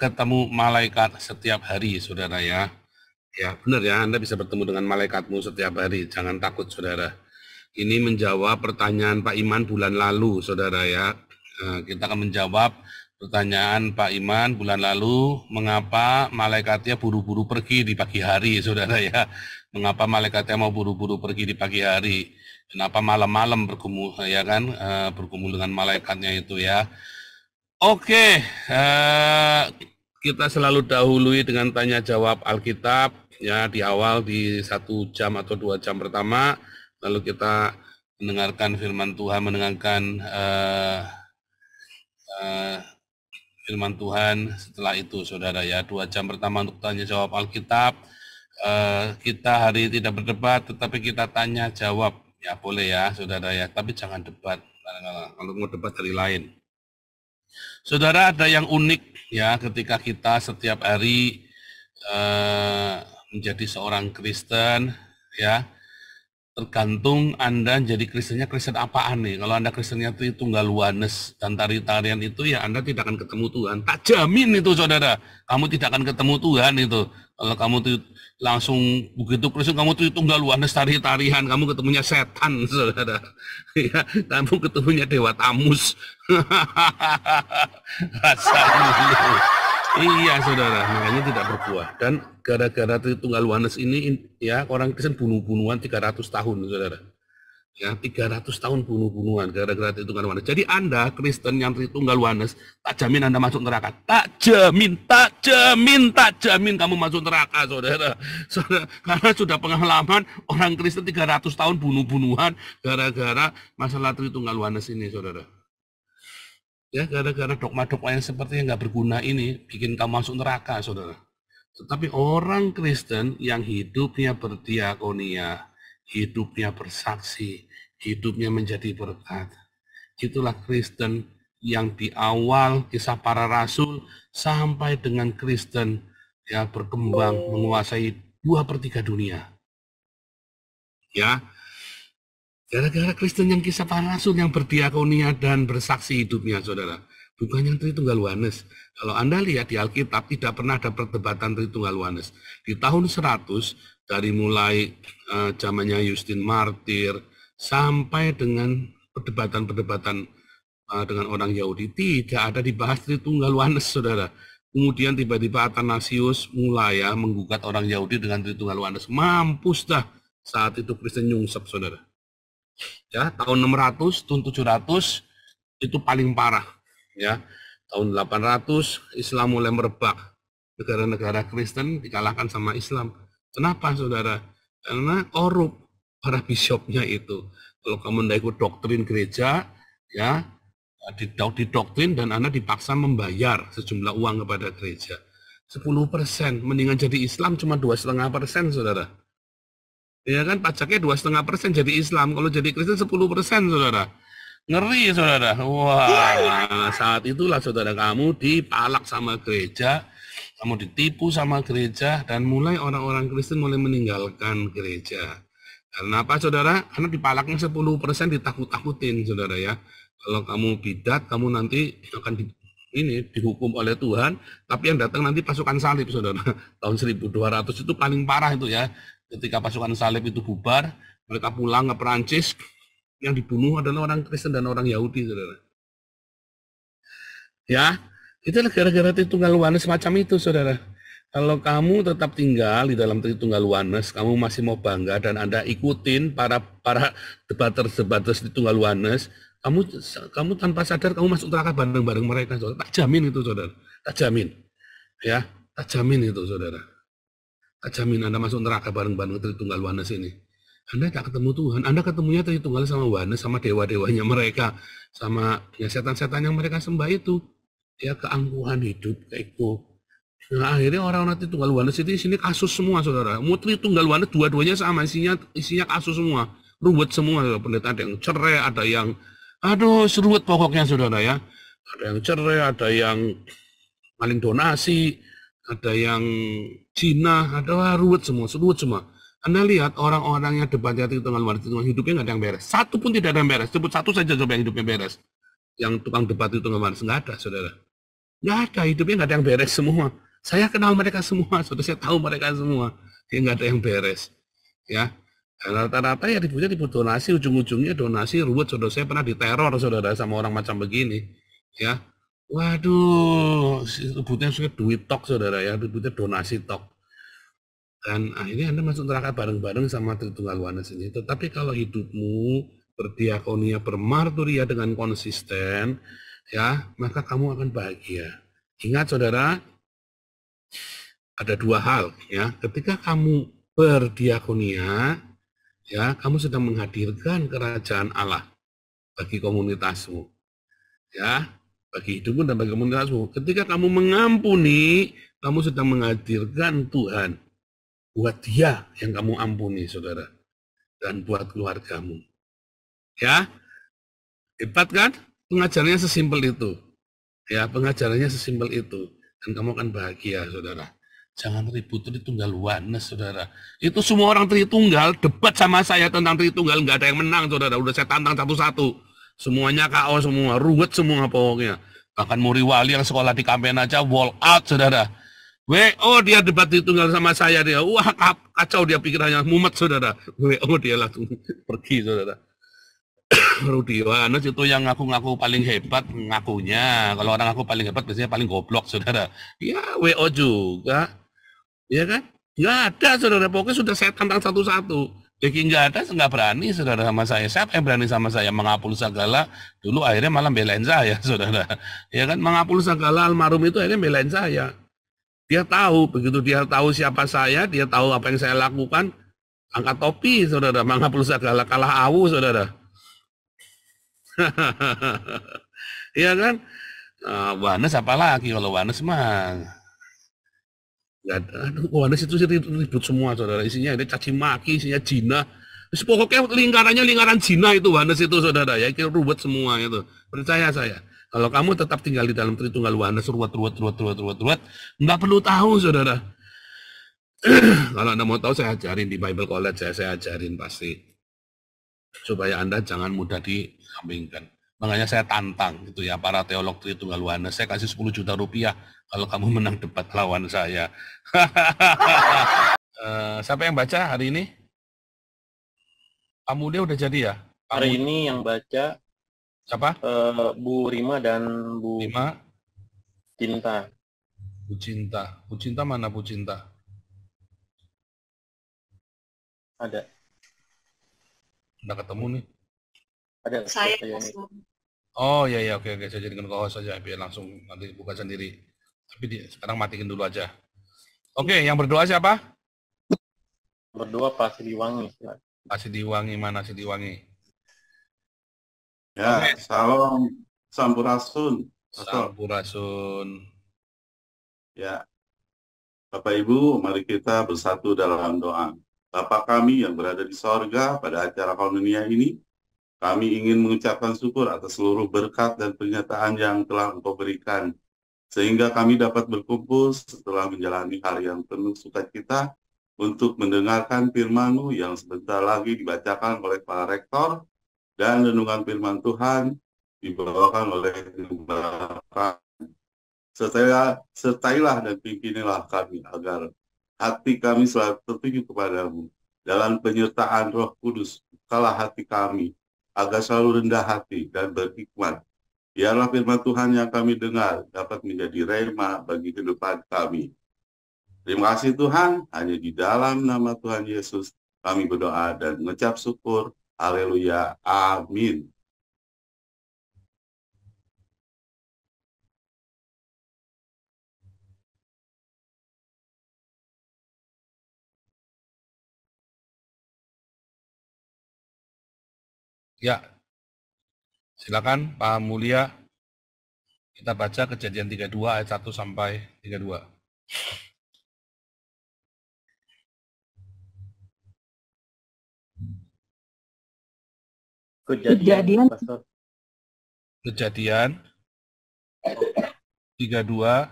ketemu malaikat setiap hari, saudara ya. Ya, benar ya, Anda bisa bertemu dengan malaikatmu setiap hari. Jangan takut, saudara. Ini menjawab pertanyaan Pak Iman bulan lalu, saudara ya. Kita akan menjawab pertanyaan Pak Iman bulan lalu, mengapa malaikatnya buru-buru pergi di pagi hari, saudara ya. Mengapa malaikatnya mau buru-buru pergi di pagi hari? Kenapa malam-malam bergumul, ya kan, bergumul dengan malaikatnya itu ya. Oke, kita selalu dahului dengan tanya jawab Alkitab ya di awal di 1 jam atau 2 jam pertama, lalu kita mendengarkan firman Tuhan, firman Tuhan setelah itu, saudara ya. 2 jam pertama untuk tanya jawab Alkitab. Kita hari ini tidak berdebat, tetapi kita tanya jawab ya, boleh ya saudara ya, tapi jangan debat. Kalau mau debat dari lain. Saudara, ada yang unik ya ketika kita setiap hari menjadi seorang Kristen ya. Tergantung Anda jadi Kristennya Kristen apaan nih. Kalau Anda Kristennya Tritunggal Oneness dan tari-tarian itu ya Anda tidak akan ketemu Tuhan. Tak jamin itu saudara, kamu tidak akan ketemu Tuhan itu. Kalau kamu tuh langsung begitu Kristen, kamu Tritunggal Oneness tari-tarian, kamu ketemunya setan saudara. Ya, kamu ketemunya Dewa Tamus. Rasanya. Iya saudara, makanya tidak berbuah. Dan gara-gara Tritunggal Oneness ini ya orang Kristen bunuh-bunuhan 300 tahun saudara. Ya 300 tahun bunuh-bunuhan gara-gara Tritunggal Oneness. Jadi Anda Kristen yang Tritunggal Oneness, tak jamin Anda masuk neraka. Tak jamin kamu masuk neraka saudara. Saudara, karena sudah pengalaman orang Kristen 300 tahun bunuh-bunuhan gara-gara masalah Tritunggal Oneness ini saudara. Ya, gara-gara dogma-dogma yang seperti yang nggak berguna ini bikin kamu masuk neraka, saudara. Tetapi orang Kristen yang hidupnya berdiakonia, hidupnya bersaksi, hidupnya menjadi berkat, itulah Kristen yang di awal kisah para rasul sampai dengan Kristen ya berkembang menguasai 2/3 dunia. Ya, gara-gara Kristen yang kisah para rasul yang berdiakonia dan bersaksi hidupnya, saudara. Bukan yang Tritunggal Oneness. Kalau Anda lihat di Alkitab, tidak pernah ada perdebatan Tritunggal Oneness. Di tahun 100, dari mulai zamannya Justin Martir, sampai dengan perdebatan-perdebatan dengan orang Yahudi, tidak ada dibahas Tritunggal Oneness, saudara. Kemudian tiba-tiba Athanasius mulai ya menggugat orang Yahudi dengan Tritunggal Oneness. Mampus dah saat itu Kristen nyungsep, saudara. Ya, tahun 600, tahun 700 itu paling parah. Ya, tahun 800 Islam mulai merebak. Negara-negara Kristen dikalahkan sama Islam. Kenapa, saudara? Karena korup para biskupnya itu. Kalau kamu tidak ikut doktrin gereja, ya didoktrin dan Anda dipaksa membayar sejumlah uang kepada gereja. 10%, mendingan jadi Islam cuma 2,5%, saudara. Ya kan pajaknya 2,5% jadi Islam, kalau jadi Kristen 10%, saudara. Ngeri, saudara. Wah, saat itulah saudara kamu dipalak sama gereja, kamu ditipu sama gereja, dan mulai orang-orang Kristen mulai meninggalkan gereja. Karena apa, saudara? Karena dipalaknya 10% ditakut-takutin, saudara ya. Kalau kamu bidat, kamu nanti akan dihukum oleh Tuhan, tapi yang datang nanti pasukan salib, saudara. Tahun 1200 itu paling parah itu ya. Ketika pasukan salib itu bubar, mereka pulang ke Perancis, yang dibunuh adalah orang Kristen dan orang Yahudi, saudara. Ya, itu gara-gara Tritunggal Oneness semacam itu, saudara. Kalau kamu tetap tinggal di dalam Tritunggal Oneness, kamu masih mau bangga dan Anda ikutin para debaters Tritunggal Oneness, kamu tanpa sadar kamu masuk neraka bareng-bareng mereka, saudara. Tak jamin itu, saudara. Tak jamin. Ya, tak jamin itu, saudara. Tak jamin Anda masuk neraka bareng-bareng Tritunggal Oneness ini. Anda tak ketemu Tuhan, Anda ketemunya Tritunggal sama Oneness, sama dewa-dewanya mereka, sama ya setan-setan yang mereka sembah itu. Ya, keangkuhan hidup, keiko. Nah, akhirnya orang-orang Tritunggal Oneness itu isinya kasus semua, saudara. Mau Tritunggal Oneness dua-duanya sama, isinya kasus semua. Ruwet semua, pendeta ada yang cerai, ada yang, aduh, seruat pokoknya, saudara ya. Ada yang cerai, ada yang maling donasi, ada yang Cina, ada ruwet semua, seruwet semua. Anda lihat orang-orang yang debatnya Tritunggal Oneness, hidupnya nggak ada yang beres. Satu pun tidak ada yang beres. Sebut satu saja coba yang hidupnya beres. Yang tukang debat Tritunggal Oneness, nggak ada, saudara. Nggak ada, hidupnya nggak ada yang beres semua. Saya kenal mereka semua, sudah saya tahu mereka semua. Ya nggak ada yang beres. Ya, dan rata-rata ya ribut donasi, ujung-ujungnya donasi ruwet. Saudara, saya pernah diteror saudara sama orang macam begini. Ya, waduh, ributnya suka duit tok saudara ya, ributnya donasi tok. Dan akhirnya Anda masuk neraka bareng-bareng sama Tritunggal Wanes ini. Tetapi kalau hidupmu berdiakonia, bermarturia dengan konsisten, ya, maka kamu akan bahagia. Ingat saudara, ada dua hal ya. Ketika kamu berdiakonia, ya, kamu sedang menghadirkan kerajaan Allah bagi komunitasmu, ya, bagi hidupmu dan bagi komunitasmu. Ketika kamu mengampuni, kamu sedang menghadirkan Tuhan buat dia yang kamu ampuni, saudara, dan buat keluargamu. Ya, hebat kan? Pengajarannya sesimpel itu. Ya, pengajarannya sesimpel itu. Dan kamu akan bahagia, saudara. Jangan ribut Tritunggal Wanes, saudara. Itu semua orang Tritunggal debat sama saya tentang Tritunggal, nggak ada yang menang, saudara. Udah saya tantang satu-satu. Semuanya KO semua, ruwet semua pokoknya. Bahkan Muri Wali yang sekolah di Kampen aja wall out, saudara. WO dia debat Tritunggal sama saya dia. Wah, kacau dia pikirannya, mumet, saudara. WO dia langsung pergi, saudara. Rudi Yohanes itu yang ngaku-ngaku paling hebat ngakunya. Kalau orang ngaku paling hebat biasanya paling goblok, saudara. Ya, WO juga. Ya kan? Nggak ada, saudara. Pokoknya sudah saya tantang satu-satu. Jadi nggak ada, nggak berani, saudara, sama saya. Siapa yang berani sama saya? Mengapul segala. Dulu akhirnya malah belain saya, saudara. Ya kan? Mengapul segala almarhum itu akhirnya belain saya. Dia tahu, begitu dia tahu siapa saya, dia tahu apa yang saya lakukan, angkat topi, saudara. Mengapul segala, kalah awu, saudara. Iya kan? Wanes apa lagi kalau Wanes mah nggak ada. Aduh, Wanes itu sih ribut semua, saudara. Isinya ada caci maki, isinya Cina. Terus pokoknya lingkarannya lingkaran Cina itu Wanes itu, saudara. Ya, itu ruwet semua itu. Percaya saya. Kalau kamu tetap tinggal di dalam Tritunggal Wanes, ruwet, nggak perlu tahu, saudara. Kalau Anda mau tahu, saya ajarin di Bible College, saya ajarin pasti. Supaya Anda jangan mudah disampingkan. Makanya saya tantang gitu ya para teolog Tritunggal Wanes. Saya kasih 10 juta rupiah kalau kamu menang debat lawan saya. Siapa yang baca hari ini? Kamu dia udah jadi ya? Hari ini yang baca siapa? Bu Rima dan Bu Rima. Cinta. Bu Cinta. Bu Cinta mana Bu Cinta? Ada. Udah ketemu nih. Ada. Saya Oh iya, oke, saya jadikan co-host saja biar langsung nanti buka sendiri. Tapi sekarang matiin dulu aja. Oke, yang berdoa siapa? Berdoa Pak Siliwangi. Pak Sidiwangi, mana Sidiwangi? Ya, salam Sampurasun. Sampurasun. Ya, Bapak Ibu, mari kita bersatu dalam doa. Bapa kami yang berada di sorga pada acara komunia ini, kami ingin mengucapkan syukur atas seluruh berkat dan pernyataan yang telah Engkau berikan, sehingga kami dapat berkumpul setelah menjalani hari yang penuh sukacita untuk mendengarkan firman-Mu yang sebentar lagi dibacakan oleh para rektor, dan renungan firman Tuhan dibawakan oleh Bapak. Sertailah dan pimpinilah kami agar hati kami selalu tertuju kepadamu. Dalam penyertaan Roh Kudus, bukalah hati kami agar selalu rendah hati dan berhikmat. Biarlah firman Tuhan yang kami dengar dapat menjadi rema bagi kehidupan kami. Terima kasih Tuhan, hanya di dalam nama Tuhan Yesus kami berdoa dan mengucap syukur. Haleluya. Amin. Ya, silakan Pak Mulia. Kita baca Kejadian 32 ayat 1 sampai 32. Kejadian. Pastor. Kejadian 32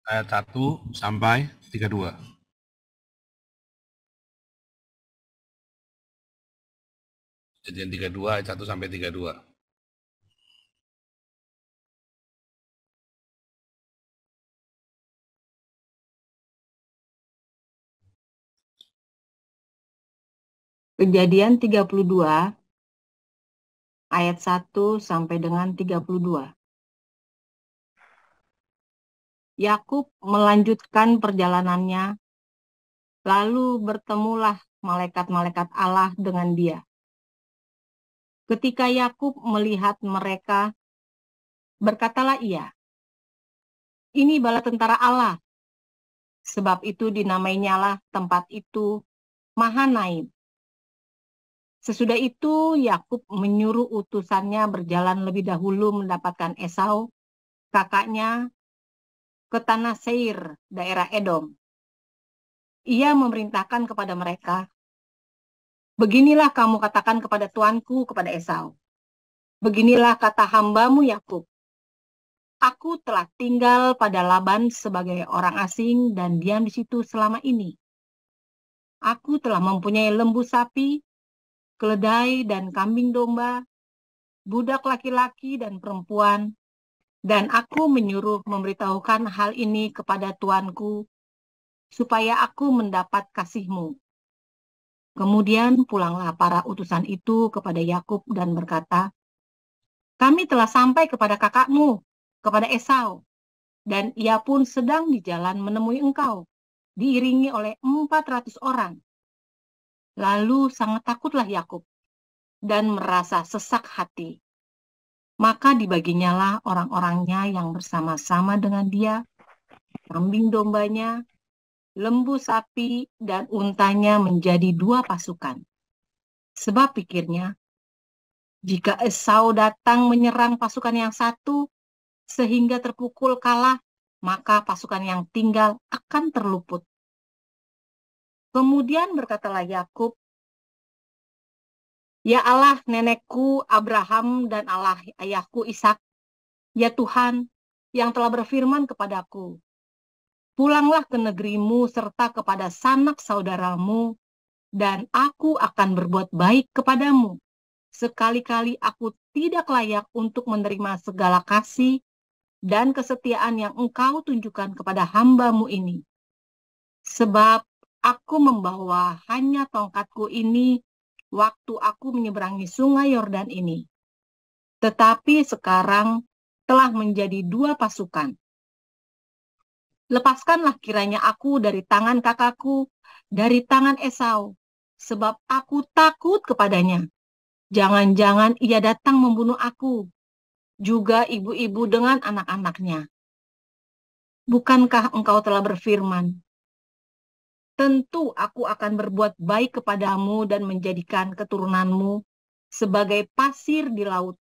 ayat 1 sampai 32. Kejadian 32 ayat 1 sampai 32. Kejadian 32 ayat 1 sampai dengan 32. Yakub melanjutkan perjalanannya, lalu bertemulah malaikat-malaikat Allah dengan dia. Ketika Yakub melihat mereka, berkatalah ia, "Ini bala tentara Allah." Sebab itu dinamainya tempat itu Mahanaim. Sesudah itu Yakub menyuruh utusannya berjalan lebih dahulu mendapatkan Esau, kakaknya, ke tanah Seir, daerah Edom. Ia memerintahkan kepada mereka, "Beginilah kamu katakan kepada tuanku, kepada Esau. Beginilah kata hambamu Yakub. Aku telah tinggal pada Laban sebagai orang asing dan diam di situ selama ini. Aku telah mempunyai lembu sapi, keledai dan kambing domba, budak laki-laki dan perempuan, dan aku menyuruh memberitahukan hal ini kepada tuanku, supaya aku mendapat kasihmu." Kemudian pulanglah para utusan itu kepada Yakub dan berkata, "Kami telah sampai kepada kakakmu, kepada Esau, dan ia pun sedang di jalan menemui engkau, diiringi oleh 400 orang. Lalu sangat takutlah Yakub dan merasa sesak hati. Maka dibaginyalah orang-orangnya yang bersama-sama dengan dia, kambing dombanya, lembu sapi, dan untanya menjadi 2 pasukan. Sebab pikirnya, jika Esau datang menyerang pasukan yang satu, sehingga terpukul kalah, maka pasukan yang tinggal akan terluput. Kemudian berkatalah Yakub, "Ya Allah nenekku Abraham dan Allah ayahku Ishak, ya Tuhan yang telah berfirman kepadaku, pulanglah ke negerimu serta kepada sanak saudaramu, dan aku akan berbuat baik kepadamu. Sekali-kali aku tidak layak untuk menerima segala kasih dan kesetiaan yang engkau tunjukkan kepada hambamu ini. Sebab aku membawa hanya tongkatku ini waktu aku menyeberangi sungai Yordan ini. Tetapi sekarang telah menjadi 2 pasukan. Lepaskanlah kiranya aku dari tangan kakakku, dari tangan Esau, sebab aku takut kepadanya. Jangan-jangan ia datang membunuh aku, juga ibu-ibu dengan anak-anaknya. Bukankah engkau telah berfirman, tentu aku akan berbuat baik kepadamu dan menjadikan keturunanmu sebagai pasir di laut,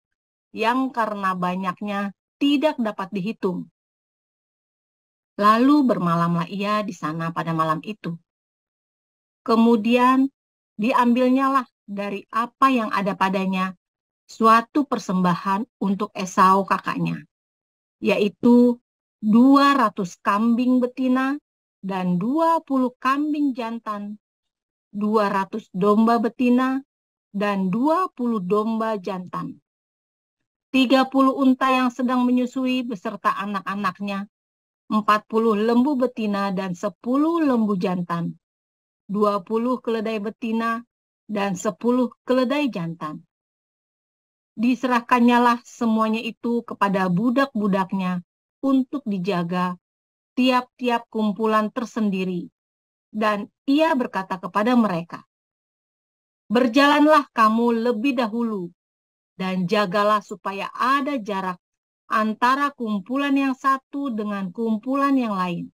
yang karena banyaknya tidak dapat dihitung." Lalu bermalamlah ia di sana pada malam itu. Kemudian diambilnyalah dari apa yang ada padanya suatu persembahan untuk Esau kakaknya, yaitu 200 kambing betina dan 20 kambing jantan, 200 domba betina dan 20 domba jantan, 30 unta yang sedang menyusui beserta anak-anaknya, 40 lembu betina dan 10 lembu jantan, 20 keledai betina dan 10 keledai jantan. Diserahkannyalah semuanya itu kepada budak-budaknya untuk dijaga tiap-tiap kumpulan tersendiri. Dan ia berkata kepada mereka, "Berjalanlah kamu lebih dahulu dan jagalah supaya ada jarak antara kumpulan yang satu dengan kumpulan yang lain.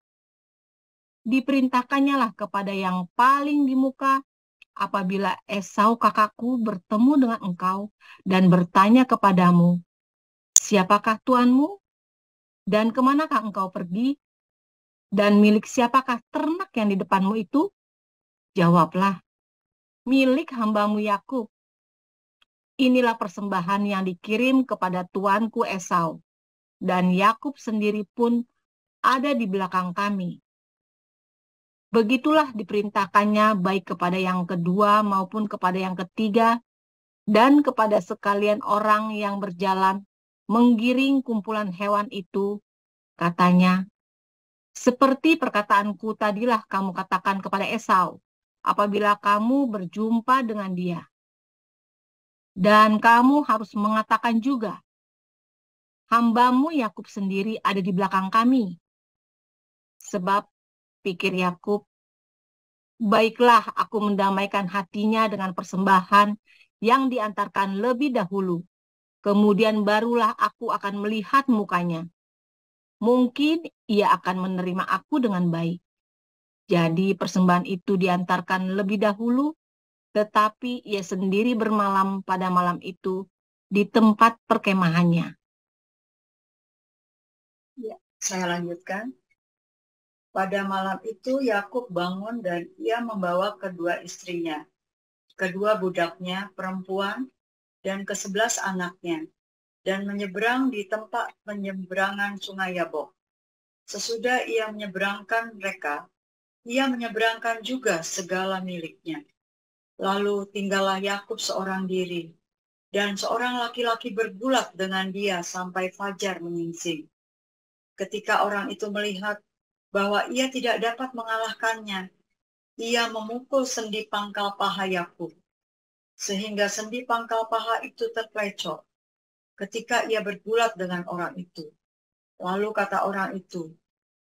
Diperintahkannyalah kepada yang paling di muka, apabila Esau kakakku bertemu dengan engkau dan bertanya kepadamu, 'Siapakah tuanmu? Dan kemanakah engkau pergi? Dan milik siapakah ternak yang di depanmu itu?' Jawablah, 'Milik hambamu Yakub. Inilah persembahan yang dikirim kepada tuanku Esau, dan Yakub sendiri pun ada di belakang kami.' Begitulah diperintahkannya baik kepada yang kedua maupun kepada yang ketiga, dan kepada sekalian orang yang berjalan menggiring kumpulan hewan itu. Katanya, 'Seperti perkataanku tadilah kamu katakan kepada Esau, apabila kamu berjumpa dengan dia. Dan kamu harus mengatakan juga, hambamu Yakub sendiri ada di belakang kami. Sebab, pikir Yakub, baiklah aku mendamaikan hatinya dengan persembahan yang diantarkan lebih dahulu. Kemudian barulah aku akan melihat mukanya. Mungkin ia akan menerima aku dengan baik. Jadi persembahan itu diantarkan lebih dahulu, tetapi ia sendiri bermalam pada malam itu di tempat perkemahannya. Ya, saya lanjutkan. Pada malam itu Yakub bangun dan ia membawa kedua istrinya, kedua budaknya perempuan, dan ke-11 anaknya, dan menyeberang di tempat penyeberangan sungai Yabok. Sesudah ia menyeberangkan mereka, ia menyeberangkan juga segala miliknya. Lalu tinggallah Yakub seorang diri, dan seorang laki-laki bergulat dengan dia sampai fajar menyingsing. Ketika orang itu melihat bahwa ia tidak dapat mengalahkannya, ia memukul sendi pangkal paha Yakub, sehingga sendi pangkal paha itu terplecok ketika ia bergulat dengan orang itu. Lalu kata orang itu,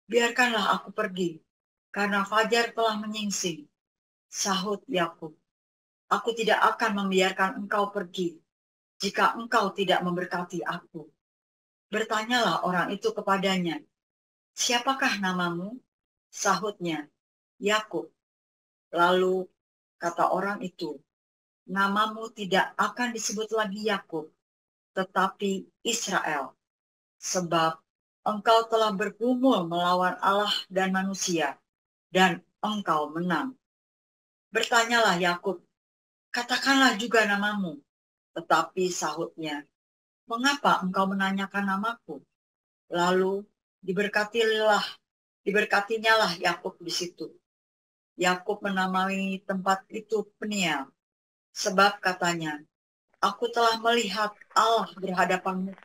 biarkanlah aku pergi, karena fajar telah menyingsing. Sahut Yakub, aku tidak akan membiarkan engkau pergi, jika engkau tidak memberkati aku. Bertanyalah orang itu kepadanya, siapakah namamu? Sahutnya, Yakub. Lalu kata orang itu, namamu tidak akan disebut lagi Yakub, tetapi Israel, sebab engkau telah bergumul melawan Allah dan manusia, dan engkau menang. Bertanyalah Yakub, katakanlah juga namamu. Tetapi sahutnya, mengapa engkau menanyakan namaku? Lalu diberkatinyalah Yakub di situ. Yakub menamai tempat itu Peniel, sebab katanya, aku telah melihat Allah berhadapanmu,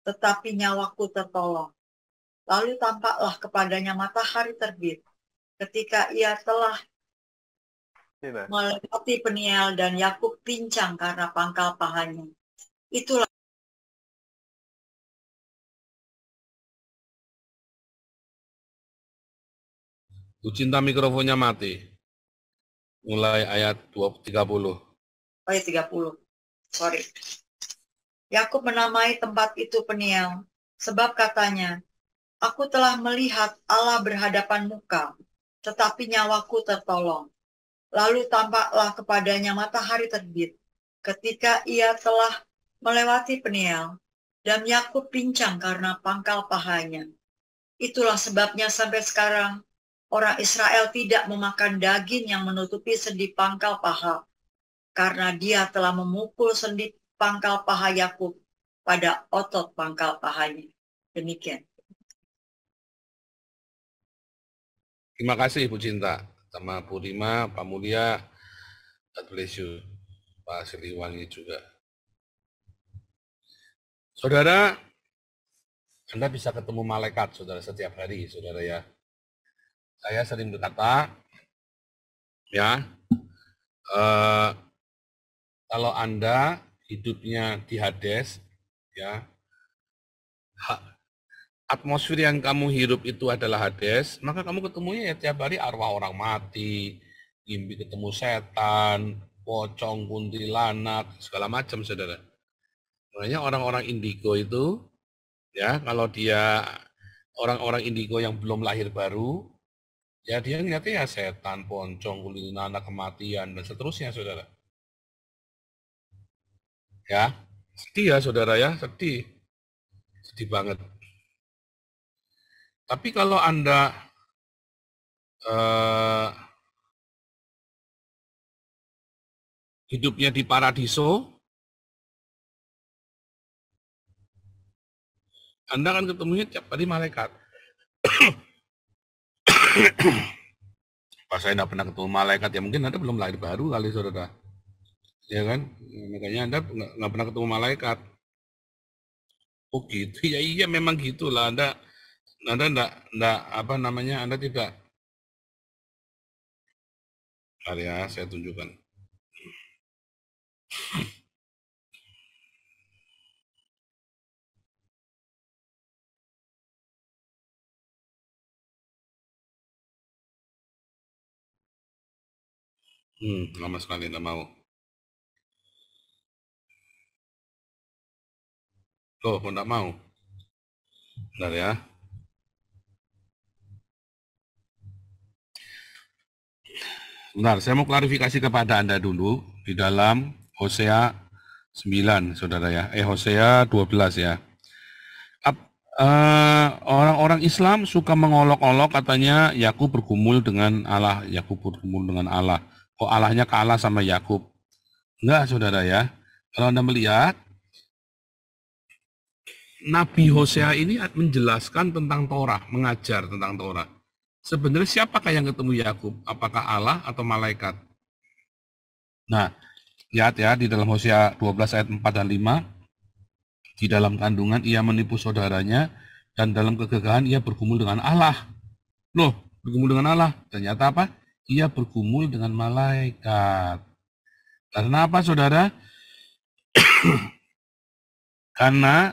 tetapi nyawaku tertolong. Lalu tampaklah kepadanya matahari terbit, ketika ia telah melewati Peniel, dan Yakub pincang karena pangkal pahanya. Itulah Bu Cinta mikrofonnya mati. Mulai ayat 30. ayat 30. Sorry. Yakub menamai tempat itu Peniel, sebab katanya, aku telah melihat Allah berhadapan muka, tetapi nyawaku tertolong. Lalu tampaklah kepadanya matahari terbit, ketika ia telah melewati Peniel, dan Yakub pincang karena pangkal pahanya. Itulah sebabnya sampai sekarang, orang Israel tidak memakan daging yang menutupi sendi pangkal paha, karena dia telah memukul sendi pangkal paha Yakub pada otot pangkal pahanya. Demikian. Terima kasih Bu Cinta. Sama Bu Rima, Pak Mulia, God bless you. Pak Siliwangi juga. Saudara, Anda bisa ketemu malaikat, saudara, setiap hari, saudara ya. Saya sering berkata, ya, kalau Anda hidupnya di Hades, ya, atmosfer yang kamu hidup itu adalah Hades, maka kamu ketemunya ya tiap hari arwah orang mati, mimpi ketemu setan, pocong, kuntilanak, segala macam, saudara. Makanya orang-orang indigo itu, ya, kalau dia orang-orang indigo yang belum lahir baru, ya dia ngeliatnya ya setan, pocong, kuntilanak, kematian, dan seterusnya, saudara. Ya, sedih ya, saudara ya, sedih. Sedih banget. Tapi kalau Anda hidupnya di paradiso, Anda akan ketemunya tiap hari malaikat. Pas saya tidak pernah ketemu malaikat, ya mungkin Anda belum lahir baru kali, saudara. Ya kan? Makanya Anda nggak pernah ketemu malaikat. Oh gitu, ya iya memang gitulah. Anda tidak, apa namanya, Anda tidak Bentar ya, saya tunjukkan. Lama sekali nggak mau. Loh, kok nggak mau? Bentar ya. Bentar, saya mau klarifikasi kepada Anda dulu di dalam Hosea 9, saudara ya. Hosea 12 ya. Orang-orang Islam suka mengolok-olok katanya Yakub bergumul dengan Allah. Yakub bergumul dengan Allah. Kok Allahnya kalah sama Yakub? Enggak, saudara ya. Kalau Anda melihat, Nabi Hosea ini menjelaskan tentang Torah, mengajar tentang Torah. Sebenarnya siapakah yang ketemu Yakub? Apakah Allah atau malaikat? Nah, lihat ya di dalam Hosea 12 ayat 4 dan 5. Di dalam kandungan ia menipu saudaranya dan dalam kegagahan ia bergumul dengan Allah. Loh, bergumul dengan Allah. Ternyata apa? Ia bergumul dengan malaikat. Karena apa, saudara? Karena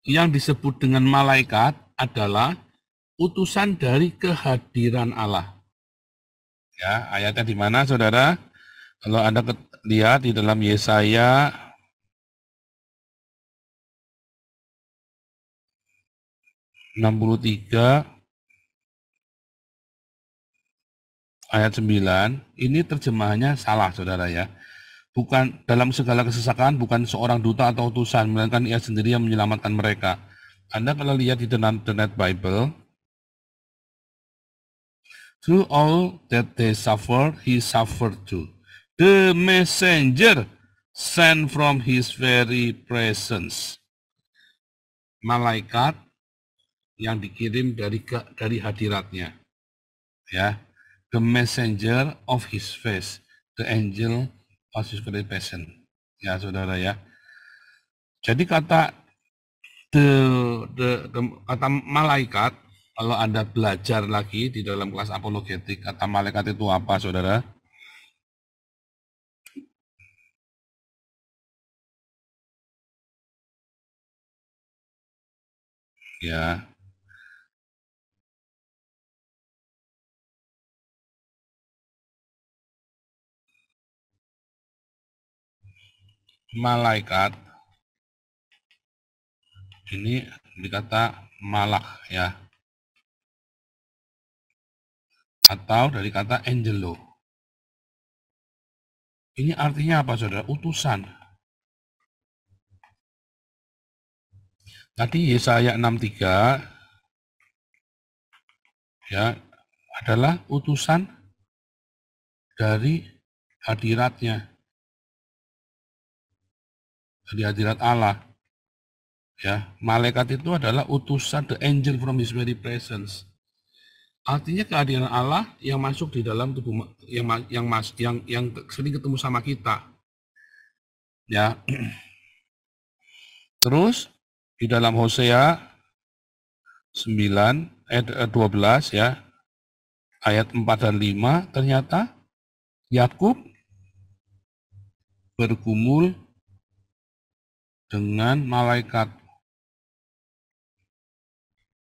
yang disebut dengan malaikat adalah utusan dari kehadiran Allah. Ya, ayatnya di mana, saudara? Kalau Anda lihat di dalam Yesaya 63 ayat 9, ini terjemahannya salah, saudara ya. Bukan dalam segala kesesakan, bukan seorang duta atau utusan, melainkan ia sendiri yang menyelamatkan mereka. Anda kalau lihat di The Net Bible, through all that they suffered, he suffered too. The messenger sent from his very presence. Malaikat yang dikirim dari hadiratnya. Ya, the messenger of his face, the angel of his very presence. Ya, saudara ya. Jadi kata kata malaikat, kalau Anda belajar lagi di dalam kelas apologetik, kata malaikat itu apa, saudara? Ya. Malaikat ini dikata malak ya. Atau dari kata angelo. Ini artinya apa, saudara? Utusan. Tadi Yesaya 63 ya adalah utusan dari hadiratnya, dari hadirat Allah. Ya, malaikat itu adalah utusan, the angel from his very presence. Artinya kehadiran Allah yang masuk di dalam tubuh, yang sering ketemu sama kita. Ya. Terus di dalam Hosea 9 ayat 12 ya, ayat 4 dan 5, ternyata Yakub bergumul dengan malaikat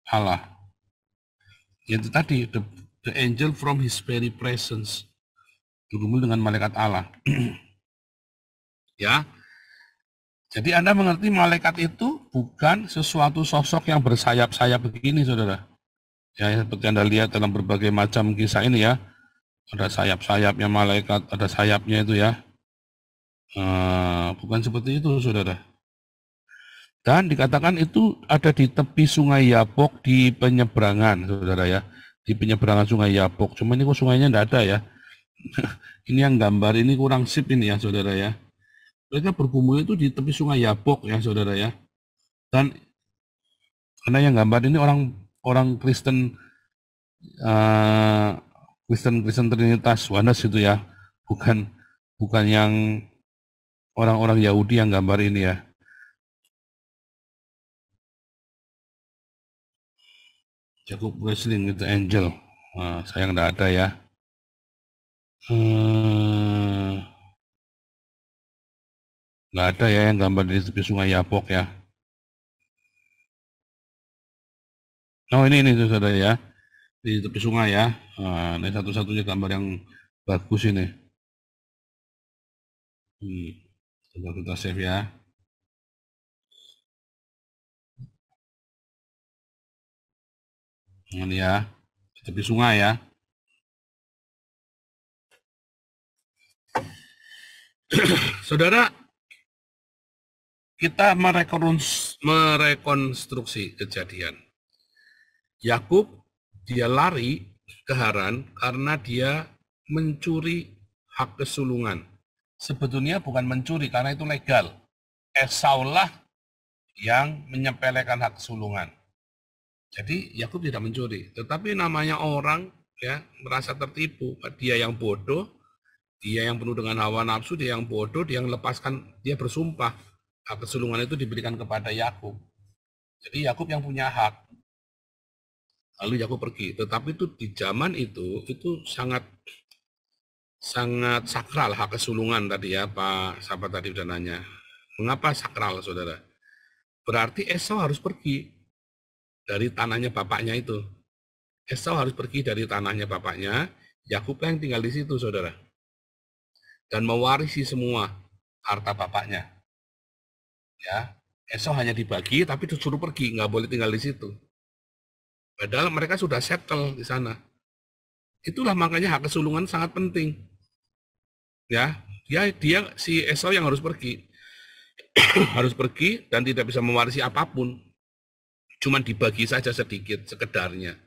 Allah. Itu tadi, the angel from his very presence. Bergumul dengan malaikat Allah. Ya. Jadi Anda mengerti malaikat itu bukan sesuatu sosok yang bersayap-sayap begini, saudara. Ya, seperti Anda lihat dalam berbagai macam kisah ini ya. Ada sayap-sayapnya malaikat, ada sayapnya itu ya. Bukan seperti itu, saudara. Dan dikatakan itu ada di tepi sungai Yabok di penyeberangan, saudara ya. Di penyeberangan sungai Yabok. Cuma ini kok sungainya enggak ada ya. Ini yang gambar ini kurang sip ini ya, saudara ya. Mereka bergumul itu di tepi sungai Yabok ya, saudara ya. Dan karena yang gambar ini orang Kristen, Kristen Trinitas Oneness itu ya. Bukan yang orang-orang Yahudi yang gambar ini ya. Jacob wrestling with the angel. Sayang enggak ada ya. Nggak ada ya yang gambar di tepi sungai Yabok ya. Oh ini saudara ya, di tepi sungai ya. Nah, ini satu-satunya gambar yang bagus ini. Coba kita save ya. Ini ya, di tepi sungai ya. Saudara, kita merekonstruksi kejadian. Yakub dia lari ke Haran karena dia mencuri hak kesulungan. Sebetulnya bukan mencuri karena itu legal. Esau lah yang menyepelekan hak kesulungan. Jadi Yakub tidak mencuri, tetapi namanya orang ya merasa tertipu. Dia yang bodoh, dia yang penuh dengan hawa nafsu, dia yang bodoh, dia yang lepaskan, dia bersumpah hak kesulungan itu diberikan kepada Yakub. Jadi Yakub yang punya hak. Lalu Yakub pergi. Tetapi itu di zaman itu sangat sakral hak kesulungan tadi ya, Pak sahabat tadi udah nanya. Mengapa sakral, saudara? Berarti Esau harus pergi dari tanahnya bapaknya itu. Esau harus pergi dari tanahnya bapaknya, Yakub yang tinggal di situ, saudara. Dan mewarisi semua harta bapaknya. Ya, Esau hanya dibagi, tapi disuruh pergi, nggak boleh tinggal di situ. Padahal mereka sudah settle di sana. Itulah makanya hak kesulungan sangat penting. Ya, dia si Esau yang harus pergi. Harus pergi dan tidak bisa mewarisi apapun. Cuman dibagi saja sedikit, sekedarnya.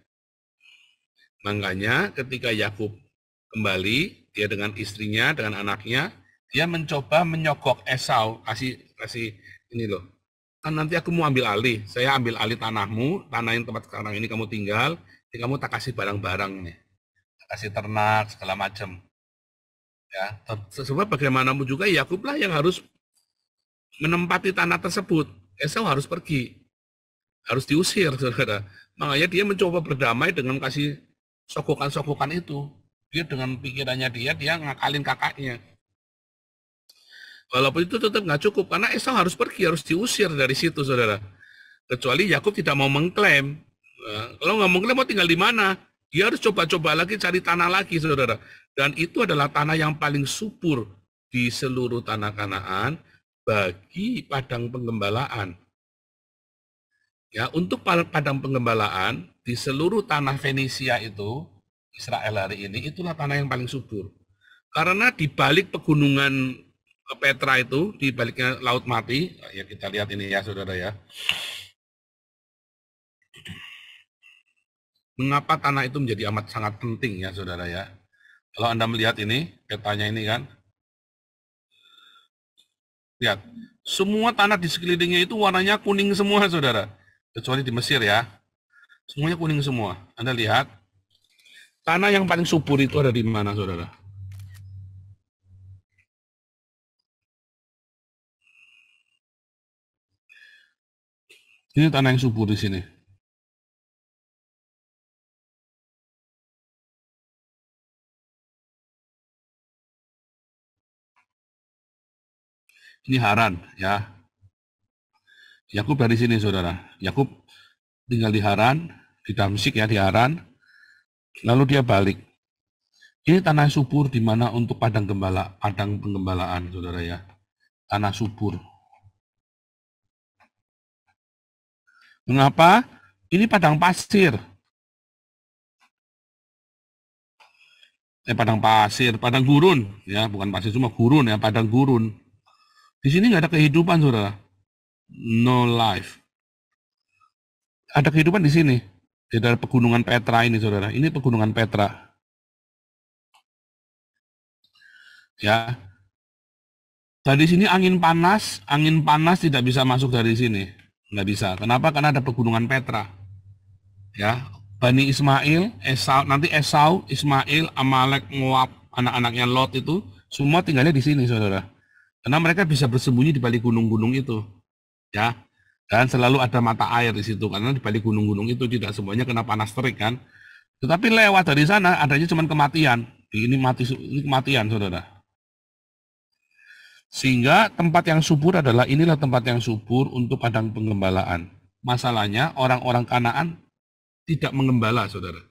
Makanya ketika Yakub kembali, dia dengan istrinya, dengan anaknya, dia mencoba menyogok Esau, kasih ini loh. Kan nanti aku mau ambil alih, saya ambil alih tanahmu, tanah yang tempat sekarang ini kamu tinggal, jadi kamu tak kasih barang-barang nih, tak kasih ternak segala macam. Ya, sebab bagaimanapun juga Yakub lah yang harus menempati tanah tersebut. Esau harus pergi, harus diusir, saudara. Makanya dia mencoba berdamai dengan kasih sokokan-sokokan itu. Dia dengan pikirannya dia ngakalin kakaknya. Walaupun itu tetap nggak cukup, karena Esau harus pergi, harus diusir dari situ, saudara. Kecuali Yakub tidak mau mengklaim. Nah, kalau nggak mengklaim mau tinggal di mana? Dia harus coba-coba lagi cari tanah lagi, saudara. Dan itu adalah tanah yang paling subur di seluruh tanah Kanaan bagi padang penggembalaan. Ya, untuk padang penggembalaan di seluruh tanah Fenisia itu, Israel hari ini, itulah tanah yang paling subur. Karena di balik pegunungan Petra itu, di baliknya Laut Mati, ya kita lihat ini ya saudara ya. Mengapa tanah itu menjadi amat sangat penting ya saudara ya. Kalau Anda melihat ini, petanya ini kan, lihat, semua tanah di sekelilingnya itu warnanya kuning semua saudara. Kecuali di Mesir ya, semuanya kuning semua. Anda lihat, tanah yang paling subur itu ada di mana saudara? Ini tanah yang subur di sini. Ini Haran ya. Yakub dari sini saudara. Yakub tinggal di Haran, di Damsyik ya, di Haran. Lalu dia balik. Ini tanah subur di mana untuk padang penggembalaan saudara ya. Tanah subur. Mengapa? Ini padang pasir. Padang gurun ya, bukan pasir cuma gurun ya, padang gurun. Di sini nggak ada kehidupan saudara. No life. Ada kehidupan di sini. Di daerah pegunungan Petra ini saudara. Ini pegunungan Petra. Ya. Dari sini angin panas tidak bisa masuk dari sini. Nggak bisa. Kenapa? Karena ada pegunungan Petra. Ya. Bani Ismail, Esau, Ismail, Amalek, Moab, anak-anaknya Lot itu semua tinggalnya di sini saudara. Karena mereka bisa bersembunyi di balik gunung-gunung itu. Ya. Dan selalu ada mata air di situ karena di balik gunung-gunung itu tidak semuanya kena panas terik kan. Tetapi lewat dari sana adanya cuma kematian. Ini kematian, saudara. Sehingga tempat yang subur adalah inilah tempat yang subur untuk padang penggembalaan. Masalahnya orang-orang Kanaan tidak mengembala, saudara.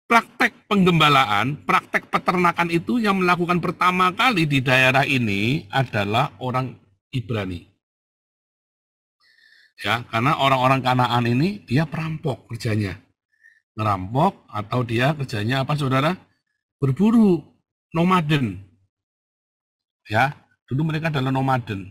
Praktek penggembalaan, praktek peternakan itu yang melakukan pertama kali di daerah ini adalah orang Ibrani. Ya, karena orang-orang Kanaan ini dia perampok kerjanya. Ngerampok atau dia kerjanya apa, saudara? Berburu, nomaden. Ya, dulu mereka adalah nomaden.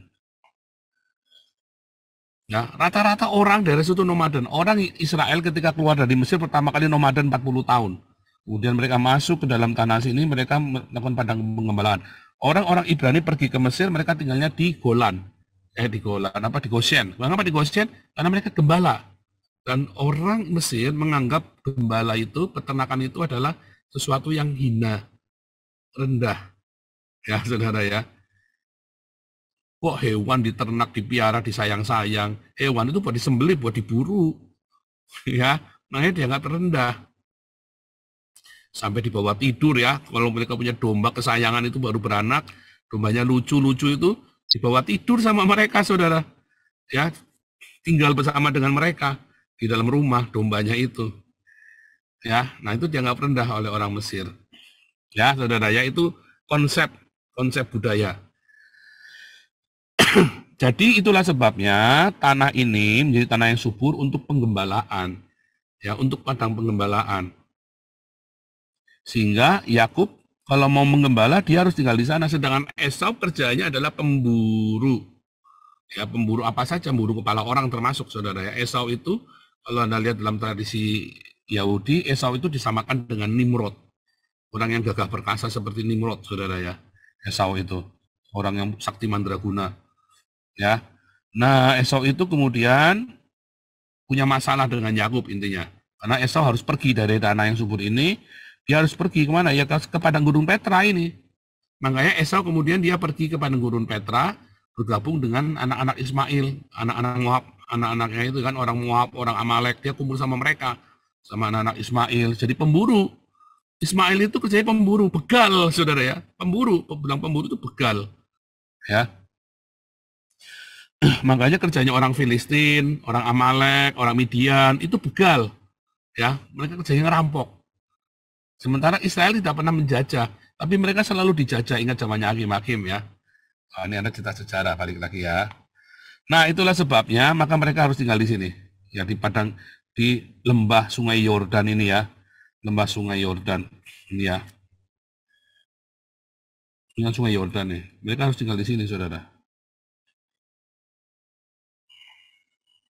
Ya, rata-rata orang dari situ nomaden. Orang Israel ketika keluar dari Mesir pertama kali nomaden 40 tahun. Kemudian mereka masuk ke dalam tanah sini, mereka melakukan padang penggembalaan. Orang-orang Ibrani pergi ke Mesir, mereka tinggalnya di Golan. Di Goshen. Mengapa di Goshen? Karena mereka gembala. Dan orang Mesir menganggap gembala itu, peternakan itu adalah sesuatu yang hina, rendah. Ya, saudara ya. Kok hewan diternak, dipiara, disayang-sayang. Hewan itu buat disembelih, buat diburu. Ya, makanya dia nggak terendah. Sampai dibawa tidur ya. Kalau mereka punya domba kesayangan itu baru beranak, dombanya lucu-lucu itu dibawa tidur sama mereka, saudara. Ya, tinggal bersama dengan mereka di dalam rumah dombanya itu. Ya, nah itu dianggap rendah oleh orang Mesir. Ya, saudara ya, itu konsep budaya. Jadi itulah sebabnya tanah ini menjadi tanah yang subur untuk penggembalaan. Ya, untuk padang penggembalaan. Sehingga Yakub kalau mau menggembala dia harus tinggal di sana, sedangkan Esau kerjanya adalah pemburu. Ya, pemburu apa saja, pemburu kepala orang termasuk, saudara ya. Esau itu kalau Anda lihat dalam tradisi Yahudi, Esau itu disamakan dengan Nimrod. Orang yang gagah perkasa seperti Nimrod, saudara ya. Esau itu orang yang sakti mandraguna. Ya. Nah, Esau itu kemudian punya masalah dengan Yakub intinya. Karena Esau harus pergi dari tanah yang subur ini, dia harus pergi kemana? Ya ke padang gurun Petra ini. Makanya Esau kemudian dia pergi ke padang gurun Petra, bergabung dengan anak-anak Ismail, anak-anak Moab, anak-anaknya itu kan orang Moab, orang Amalek, dia kumpul sama mereka, sama anak-anak Ismail, jadi pemburu. Ismail itu kerjanya pemburu, begal, saudara ya, pemburu, bilang pemburu itu begal, ya. Makanya kerjanya orang Filistin, orang Amalek, orang Midian, itu begal, ya, mereka kerjanya ngerampok. Sementara Israel tidak pernah menjajah, tapi mereka selalu dijajah, ingat zamannya Hakim-Hakim ya. Nah, ini ada cerita sejarah, balik lagi ya. Nah, itulah sebabnya maka mereka harus tinggal di sini. Ya, di padang, di lembah Sungai Yordan ini ya. Lembah Sungai Yordan ini ya. Dengan Sungai Yordan nih. Mereka harus tinggal di sini, saudara.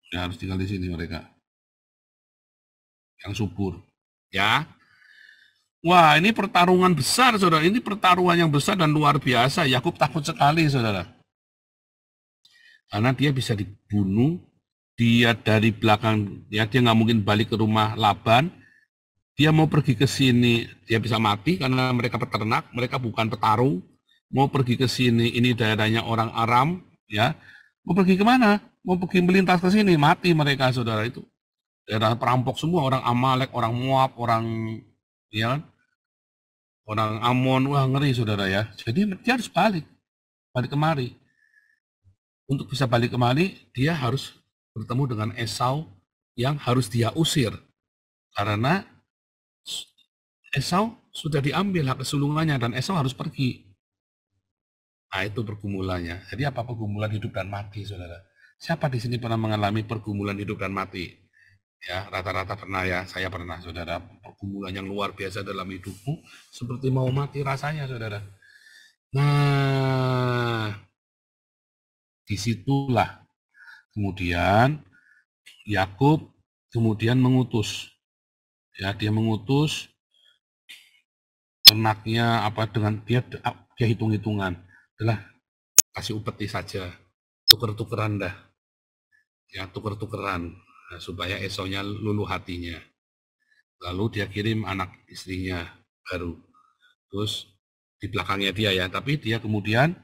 Ya, harus tinggal di sini mereka. Yang subur. Ya. Wah, ini pertarungan besar, saudara. Ini pertarungan yang besar dan luar biasa. Yakub takut sekali, saudara. Karena dia bisa dibunuh, dia dari belakang, ya dia nggak mungkin balik ke rumah Laban, dia mau pergi ke sini, dia bisa mati karena mereka peternak, mereka bukan petarung, mau pergi ke sini, ini daerahnya orang Aram, ya, mau pergi kemana? Mau pergi melintas ke sini, mati mereka, saudara itu. Daerah perampok semua, orang Amalek, orang Moab, orang, ya, orang Amon, wah ngeri, saudara ya. Jadi dia harus balik kemari. Untuk bisa balik kembali, dia harus bertemu dengan Esau yang harus dia usir. Karena Esau sudah diambil hak kesulungannya dan Esau harus pergi. Nah, itu pergumulannya. Jadi apa pergumulan hidup dan mati, saudara? Siapa di sini pernah mengalami pergumulan hidup dan mati? Ya, rata-rata pernah ya. Saya pernah, saudara. Pergumulan yang luar biasa dalam hidupmu, seperti mau mati rasanya, saudara. Nah, disitulah kemudian Yakub kemudian mengutus, ya dia mengutus ternaknya apa dengan dia hitung-hitungan, adalah kasih upeti saja, tuker-tukeran dah, ya tuker-tukeran, nah, supaya Esaunya luluh hatinya. Lalu dia kirim anak istrinya baru, terus di belakangnya dia ya, tapi dia kemudian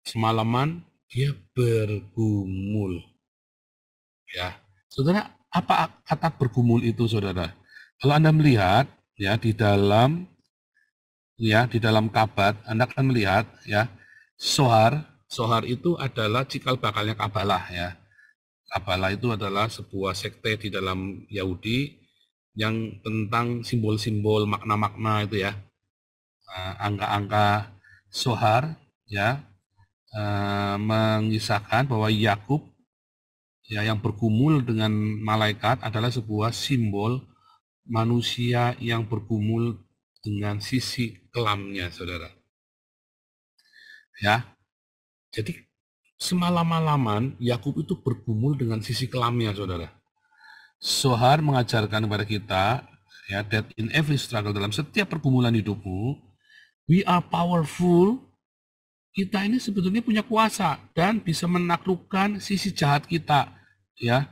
semalaman dia bergumul. Ya, saudara, apa kata bergumul itu, saudara? Kalau Anda melihat ya di dalam Kabat Anda akan melihat ya Sohar itu adalah cikal bakalnya Kabalah ya. Kabalah itu adalah sebuah sekte di dalam Yahudi yang tentang simbol-simbol makna-makna itu ya. Angka-angka Sohar ya mengisahkan bahwa Yakub ya yang bergumul dengan malaikat adalah sebuah simbol manusia yang bergumul dengan sisi kelamnya, saudara. Ya, jadi semalam-malaman Yakub itu bergumul dengan sisi kelamnya, saudara. Sohar mengajarkan kepada kita ya that in every struggle, dalam setiap pergumulan hidupmu, we are powerful. Kita ini sebetulnya punya kuasa dan bisa menaklukkan sisi jahat kita, ya.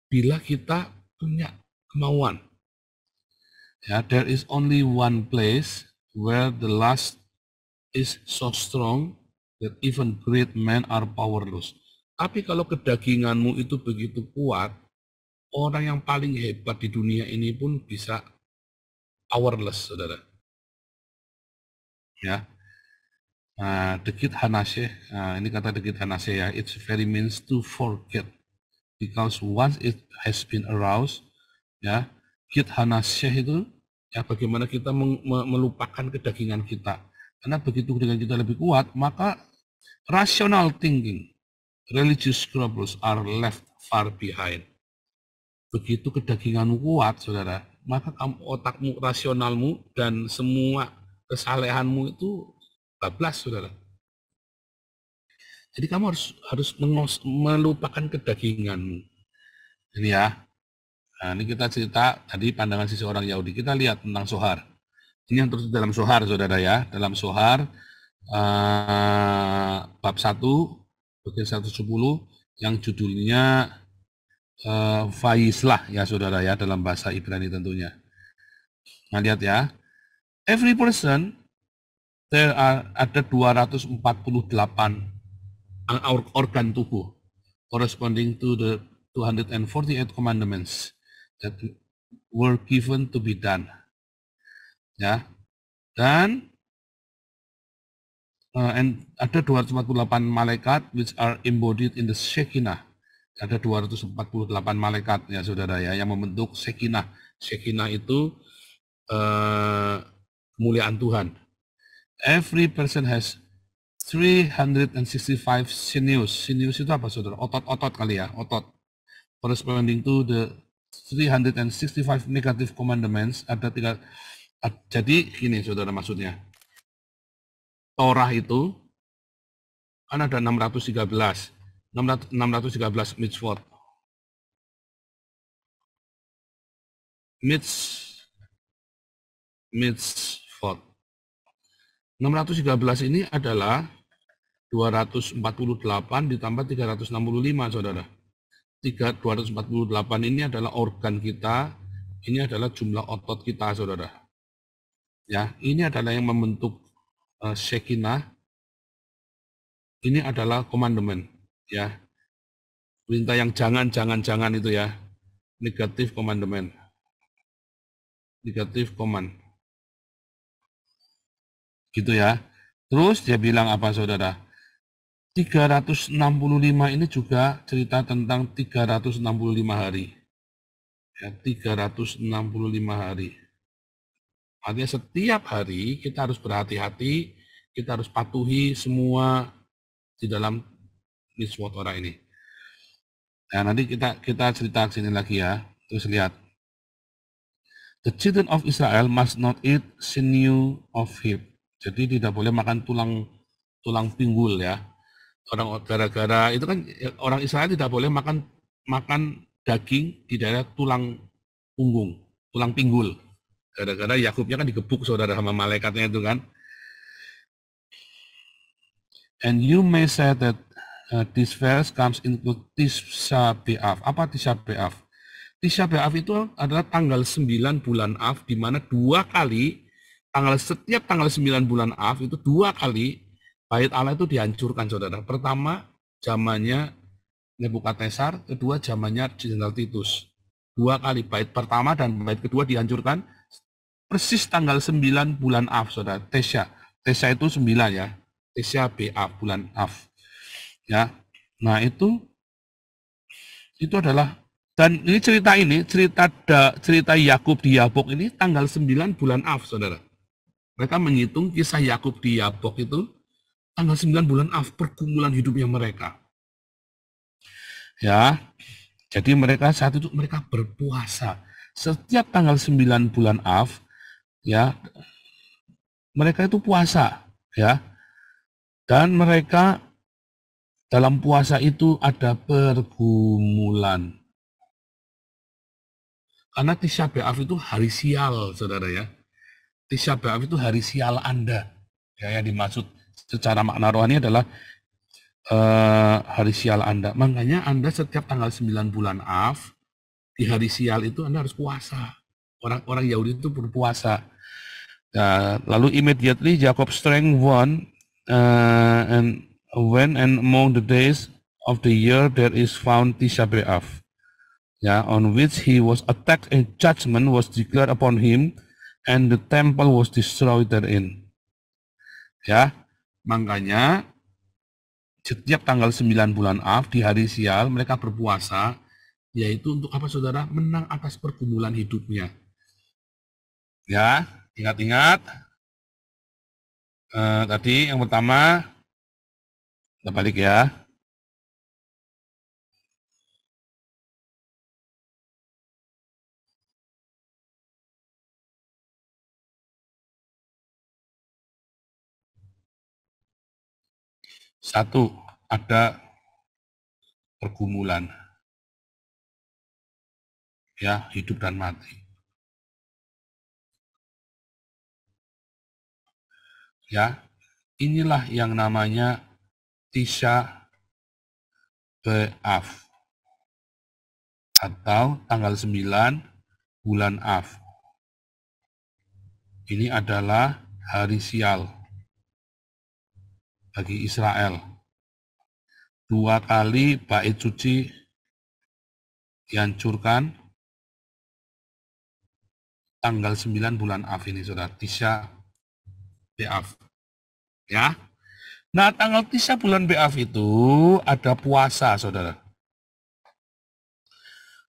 Bila kita punya kemauan. Ya, there is only one place where the lust is so strong that even great men are powerless. Tapi kalau kedaginganmu itu begitu kuat, orang yang paling hebat di dunia ini pun bisa powerless, saudara. Ya, Dekit Hanashe, ini kata Dekit Hanashe ya, it very means to forget, because once it has been aroused, ya, Dekit Hanashe itu ya bagaimana kita melupakan kedagingan kita, karena begitu kedagingan kita lebih kuat, maka rational thinking, religious scruples are left far behind. Begitu kedaginganmu kuat, saudara, maka otakmu, rasionalmu, dan semua kesalehanmu itu bablas, saudara. Jadi kamu harus melupakan kedaginganmu. Ini ya. Nah, ini kita cerita tadi pandangan sisi orang Yahudi. Kita lihat tentang Sohar. Ini yang terus dalam Sohar, saudara ya. Dalam Sohar bab 1 bagian 110 yang judulnya Vaislah ya, saudara ya, dalam bahasa Ibrani tentunya. Nah, lihat ya. Every person, ada 248 organ tubuh corresponding to the 248 commandments that were given to be done. Ya. Dan ada 248 malaikat which are embodied in the Shekinah. Ada 248 malaikat ya, saudara ya, yang membentuk Shekinah. Shekinah itu kemuliaan Tuhan. Every person has 365 sinews. Sinews itu apa, saudara? Otot-otot kali ya, otot. Corresponding to the 365 negative commandments. Jadi gini, saudara, maksudnya. Torah itu kan ada 613 mitzvot. Mitzvot. 613 ini adalah 248 ditambah 365, saudara. 248 ini adalah organ kita, ini adalah jumlah otot kita, saudara. Ya, ini adalah yang membentuk Shekinah. Ini adalah komandemen, ya. Perintah yang jangan itu ya. Negatif komandemen. Negatif command. Gitu ya. Terus dia bilang apa, saudara? 365 ini juga cerita tentang 365 hari. Ya, 365 hari. Artinya setiap hari kita harus berhati-hati, kita harus patuhi semua di dalam mitzvot Torah ini. Nah, nanti kita cerita sini lagi ya. Terus lihat. The children of Israel must not eat sinew of hip. Jadi tidak boleh makan tulang pinggul ya. Orang gara-gara itu kan orang Israel tidak boleh makan daging di daerah tulang punggung, tulang pinggul. Gara-gara Yakubnya kan digebuk, saudara, sama malaikatnya itu kan. And you may say that this verse comes into Tisha B'Av. Apa Tisha B'Av? Tisha B'Av itu adalah tanggal 9 bulan Av, di mana setiap tanggal 9 bulan Av itu 2 kali Bait Allah itu dihancurkan, saudara. Pertama zamannya Nebukadnezar, kedua zamannya Jenderal Titus. 2 kali. Bait pertama dan bait kedua dihancurkan persis tanggal 9 bulan Av, saudara. Tesya. Tesya itu 9 ya. Tesya BA bulan Av. Ya. Nah, itu adalah, dan ini cerita Yakub di Yabok ini tanggal 9 bulan Av, saudara. Mereka menghitung kisah Yakub di Yabok itu tanggal 9 bulan Av, pergumulan hidupnya mereka. Ya. Jadi mereka saat itu mereka berpuasa. Setiap tanggal 9 bulan Av, ya, mereka itu puasa, ya. Dan mereka dalam puasa itu ada pergumulan. Karena Tisha B'Av itu hari sial, saudara ya. Tisha B'Av itu hari sial Anda. Ya, yang dimaksud secara makna rohani adalah hari sial Anda. Makanya Anda setiap tanggal 9 bulan Av, di hari sial itu Anda harus puasa. Orang-orang Yahudi itu berpuasa. Lalu immediately Jacob strength one and when and among the days of the year there is found Tisha B'Av, on which he was attacked and judgment was declared upon him and the temple was destroyed therein. Ya, makanya setiap tanggal 9 bulan Av di hari sial mereka berpuasa, yaitu untuk apa, saudara? Menang atas pergumulan hidupnya. Ya, ingat-ingat. Tadi yang pertama, kita balik ya. Satu, ada pergumulan, ya, hidup dan mati. Ya, inilah yang namanya Tisha B'Av atau tanggal 9 bulan Av. Ini adalah hari sial bagi Israel. 2 kali bait suci dihancurkan tanggal 9 bulan Av ini, saudara. Tisha B'Av. Ya. Nah, tanggal Tisha bulan B'Av itu ada puasa, saudara.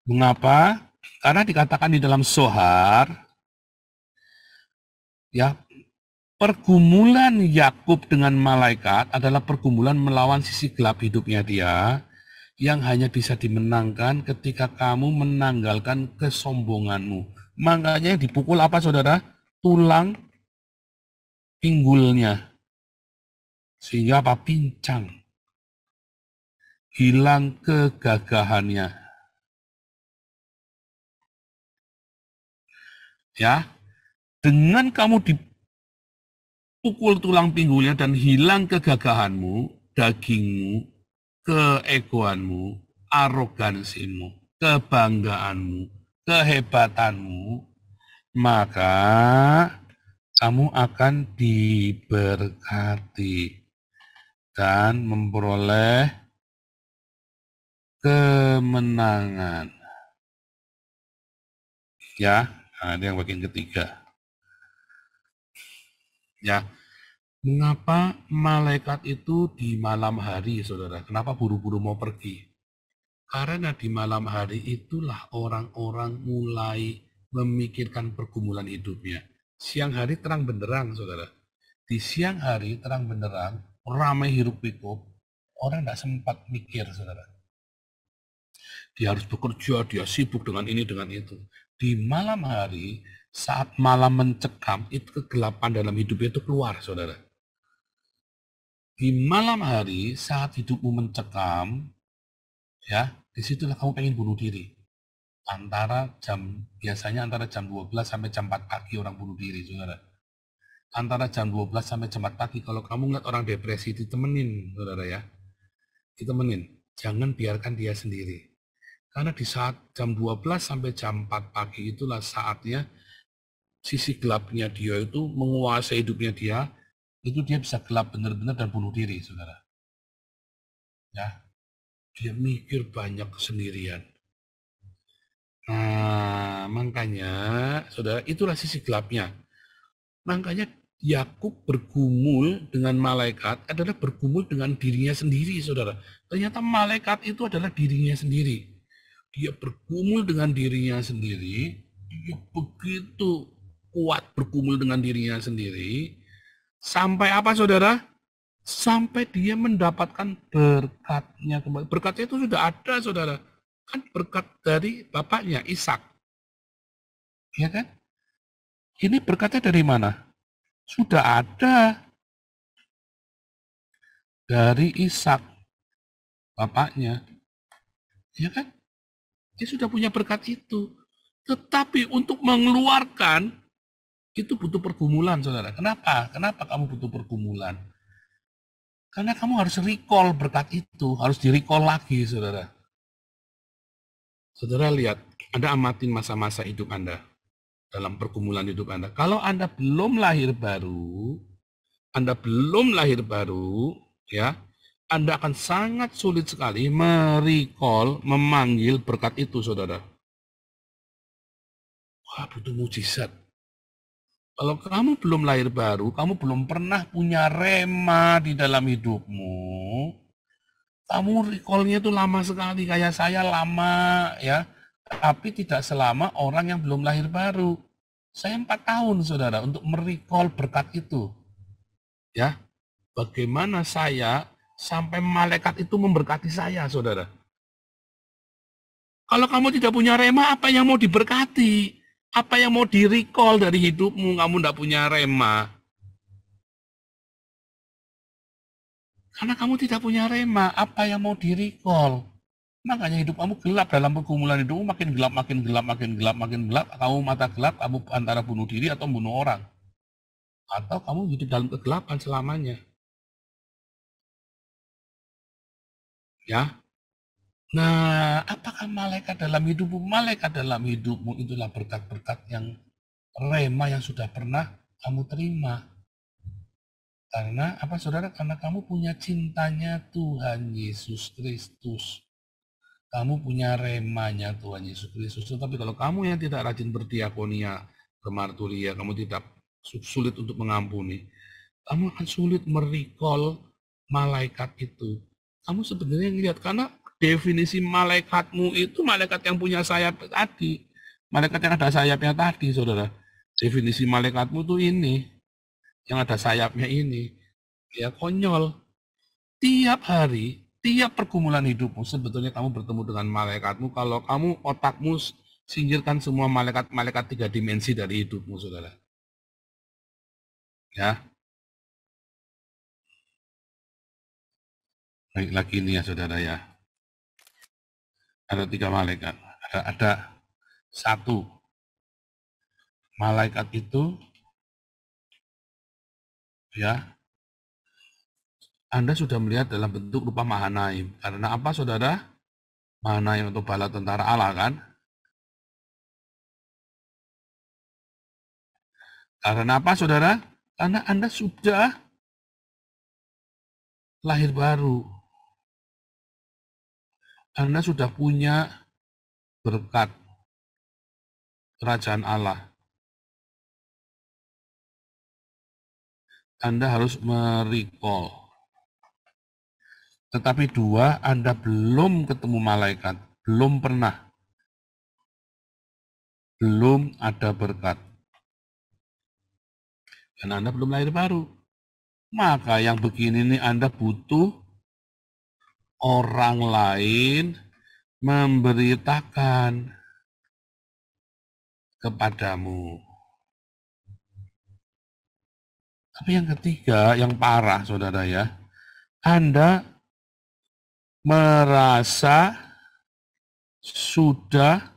Mengapa? Karena dikatakan di dalam Zohar, ya, pergumulan Yakub dengan malaikat adalah pergumulan melawan sisi gelap hidupnya dia, yang hanya bisa dimenangkan ketika kamu menanggalkan kesombonganmu. Makanya dipukul apa, saudara? Tulang pinggulnya. Sehingga apa? Pincang. Hilang kegagahannya. Ya, dengan kamu dipukul tulang pinggulnya dan hilang kegagahanmu, dagingmu, keegoanmu, arogansimu, kebanggaanmu, kehebatanmu, maka kamu akan diberkati dan memperoleh kemenangan. Ya, nah, ini yang bagian ketiga. Ya, mengapa malaikat itu di malam hari, saudara? Kenapa buru-buru mau pergi? Karena di malam hari itulah orang-orang mulai memikirkan pergumulan hidupnya. Siang hari terang benderang, saudara. Di siang hari terang benderang, ramai hiruk pikuk, orang tidak sempat mikir, saudara. Dia harus bekerja, dia sibuk dengan ini, dengan itu. Di malam hari, saat malam mencekam, itu kegelapan dalam hidupnya itu keluar, saudara. Di malam hari, saat hidupmu mencekam, ya, disitulah kamu pengen bunuh diri. Biasanya antara jam 12 sampai jam 4 pagi orang bunuh diri, saudara. Antara jam 12 sampai jam 4 pagi, kalau kamu ngeliat orang depresi, ditemenin, saudara ya. Ditemenin, jangan biarkan dia sendiri. Karena di saat jam 12 sampai jam 4 pagi itulah saatnya sisi gelapnya dia itu menguasai hidupnya dia, itu dia bisa gelap benar-benar dan bunuh diri, saudara. Ya, dia mikir banyak sendirian. Nah, makanya, saudara, itulah sisi gelapnya. Makanya Yakub bergumul dengan malaikat adalah bergumul dengan dirinya sendiri, saudara. Ternyata malaikat itu adalah dirinya sendiri. Dia bergumul dengan dirinya sendiri, dia begitu kuat bergumul dengan dirinya sendiri, sampai apa, saudara? Sampai dia mendapatkan berkatnya kembali. Berkatnya itu sudah ada, saudara. Kan berkat dari bapaknya, Ishak. Ya kan? Ini berkatnya dari mana? Sudah ada dari Ishak, bapaknya. Ya kan? Dia sudah punya berkat itu. Tetapi untuk mengeluarkan, itu butuh pergumulan, saudara. Kenapa? Kenapa kamu butuh pergumulan? Karena kamu harus recall berkat itu. Harus di-recall lagi, saudara. Saudara lihat, Anda amatin masa-masa hidup Anda. Dalam pergumulan hidup Anda. Kalau Anda belum lahir baru, ya, Anda akan sangat sulit sekali merecall, memanggil berkat itu, saudara. Wah, butuh mujizat. Kalau kamu belum lahir baru, kamu belum pernah punya rema di dalam hidupmu, kamu recall-nya itu lama sekali, kayak saya lama, ya. Tapi tidak selama orang yang belum lahir baru. Saya 4 tahun, saudara, untuk merecall berkat itu. Ya, bagaimana saya sampai malaikat itu memberkati saya, saudara. Kalau kamu tidak punya rema, apa yang mau diberkati? Apa yang mau di-recall dari hidupmu, kamu tidak punya rema. Karena kamu tidak punya rema, apa yang mau di-recall? Makanya hidup kamu gelap dalam pergumulan hidupmu, makin gelap, makin gelap, makin gelap, makin gelap. Kamu mata gelap, kamu antara bunuh diri atau bunuh orang. Atau kamu hidup dalam kegelapan selamanya. Ya. Nah, apakah malaikat dalam hidupmu? Malaikat dalam hidupmu itulah berkat-berkat yang rema yang sudah pernah kamu terima. Karena apa, saudara? Karena kamu punya cintanya Tuhan Yesus Kristus. Kamu punya remanya Tuhan Yesus Kristus. Tapi kalau kamu yang tidak rajin berdiakonia, bermarturia, kamu tidak sulit untuk mengampuni. Kamu akan sulit merecall malaikat itu. Kamu sebenarnya ngelihat, karena definisi malaikatmu itu malaikat yang punya sayap tadi. Malaikat yang ada sayapnya tadi, saudara. Definisi malaikatmu tuh ini. Yang ada sayapnya ini. Ya, konyol. Tiap hari, tiap pergumulan hidupmu, sebetulnya kamu bertemu dengan malaikatmu kalau kamu otakmu singkirkan semua malaikat-malaikat 3 dimensi dari hidupmu, saudara. Ya. Baik lagi ini ya, saudara ya. Ada 3 malaikat. Ada 1 malaikat itu, ya, Anda sudah melihat dalam bentuk rupa Mahanaim. Karena apa, saudara? Mahanaim atau bala tentara Allah, kan? Karena apa, saudara? Karena Anda sudah lahir baru. Anda sudah punya berkat kerajaan Allah. Anda harus merecall. Tetapi 2, Anda belum ketemu malaikat, belum pernah. Belum ada berkat. Dan Anda belum lahir baru. Maka yang begini nih Anda butuh orang lain memberitakan kepadamu. Tapi yang ketiga, yang parah, saudara ya, Anda merasa sudah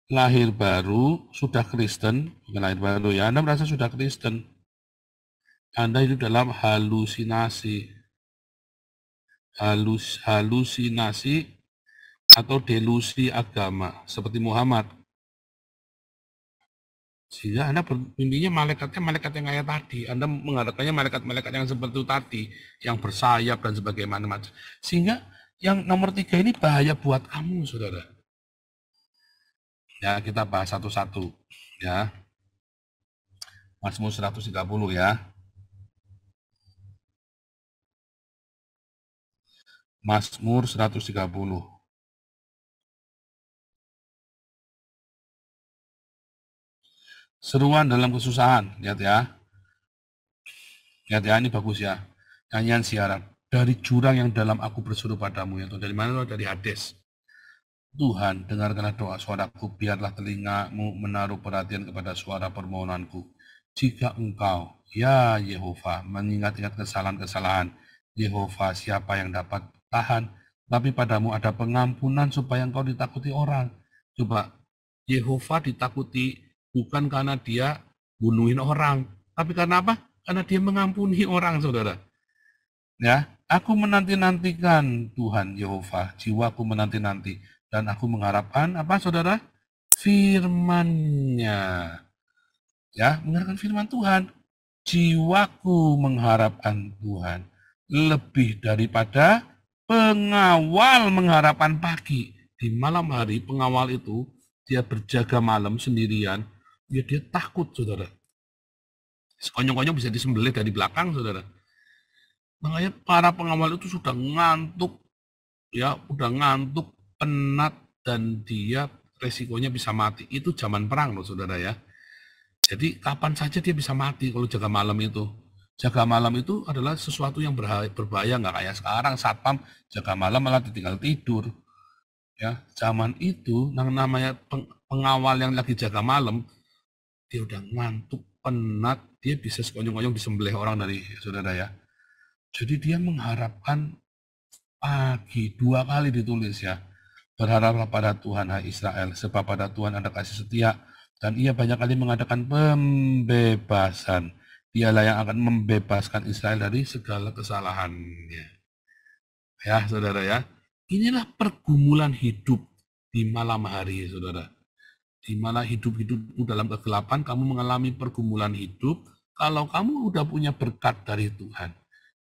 lahir baru, sudah Kristen, bukan lahir baru ya, Anda merasa sudah Kristen. Anda hidup dalam halusinasi. Halusinasi atau delusi agama, seperti Muhammad. Sehingga Anda mimpinya malaikatnya malaikat yang kayak tadi. Anda mengharapkannya malaikat-malaikat yang seperti itu tadi, yang bersayap dan sebagainya. Sehingga yang nomor 3 ini bahaya buat kamu, saudara. Ya, kita bahas satu-satu. Ya, Mazmur 130 ya. Mazmur 130. Seruan dalam kesusahan, lihat ya. Lihat ya, ini bagus ya. Nyanyian siaran. Dari jurang yang dalam aku berseru padamu, yaitu dari mana? Dari Hades. Tuhan, dengarkanlah doa suaraku, biarlah telingamu menaruh perhatian kepada suara permohonanku. Jika engkau, ya Yehova, mengingat-ingat kesalahan-kesalahan, Yehova, siapa yang dapat tahan? Tapi padamu ada pengampunan supaya engkau ditakuti orang. Coba, Yehova ditakuti bukan karena dia bunuhin orang, tapi karena apa? Karena dia mengampuni orang, saudara. Ya, aku menanti-nantikan Tuhan Yehova, jiwaku menanti-nanti, dan aku mengharapkan apa, saudara? Firman-Nya. Ya, mengharapkan firman Tuhan. Jiwaku mengharapkan Tuhan lebih daripada pengawal mengharapkan pagi. Di malam hari pengawal itu dia berjaga malam sendirian, ya dia takut, saudara. Sekonyong-konyong bisa disembelih dari belakang, saudara. Makanya para pengawal itu sudah ngantuk, ya, udah ngantuk, penat, dan dia resikonya bisa mati. Itu zaman perang loh, saudara ya. Jadi kapan saja dia bisa mati kalau jaga malam itu. Jaga malam itu adalah sesuatu yang berbahaya, nggak kayak sekarang satpam jaga malam malah ditinggal tidur. Ya, zaman itu namanya pengawal yang lagi jaga malam, dia udah ngantuk, penat, dia bisa sekonyong-konyong disembelih orang dari saudara ya. Jadi dia mengharapkan pagi, 2 kali ditulis ya. Berharaplah pada Tuhan, hai Israel, sebab pada Tuhan ada kasih setia, dan ia banyak kali mengadakan pembebasan. Dialah yang akan membebaskan Israel dari segala kesalahannya. Ya, saudara ya. Inilah pergumulan hidup di malam hari, saudara. Di mana hidup-hidupmu dalam kegelapan, kamu mengalami pergumulan hidup. Kalau kamu udah punya berkat dari Tuhan,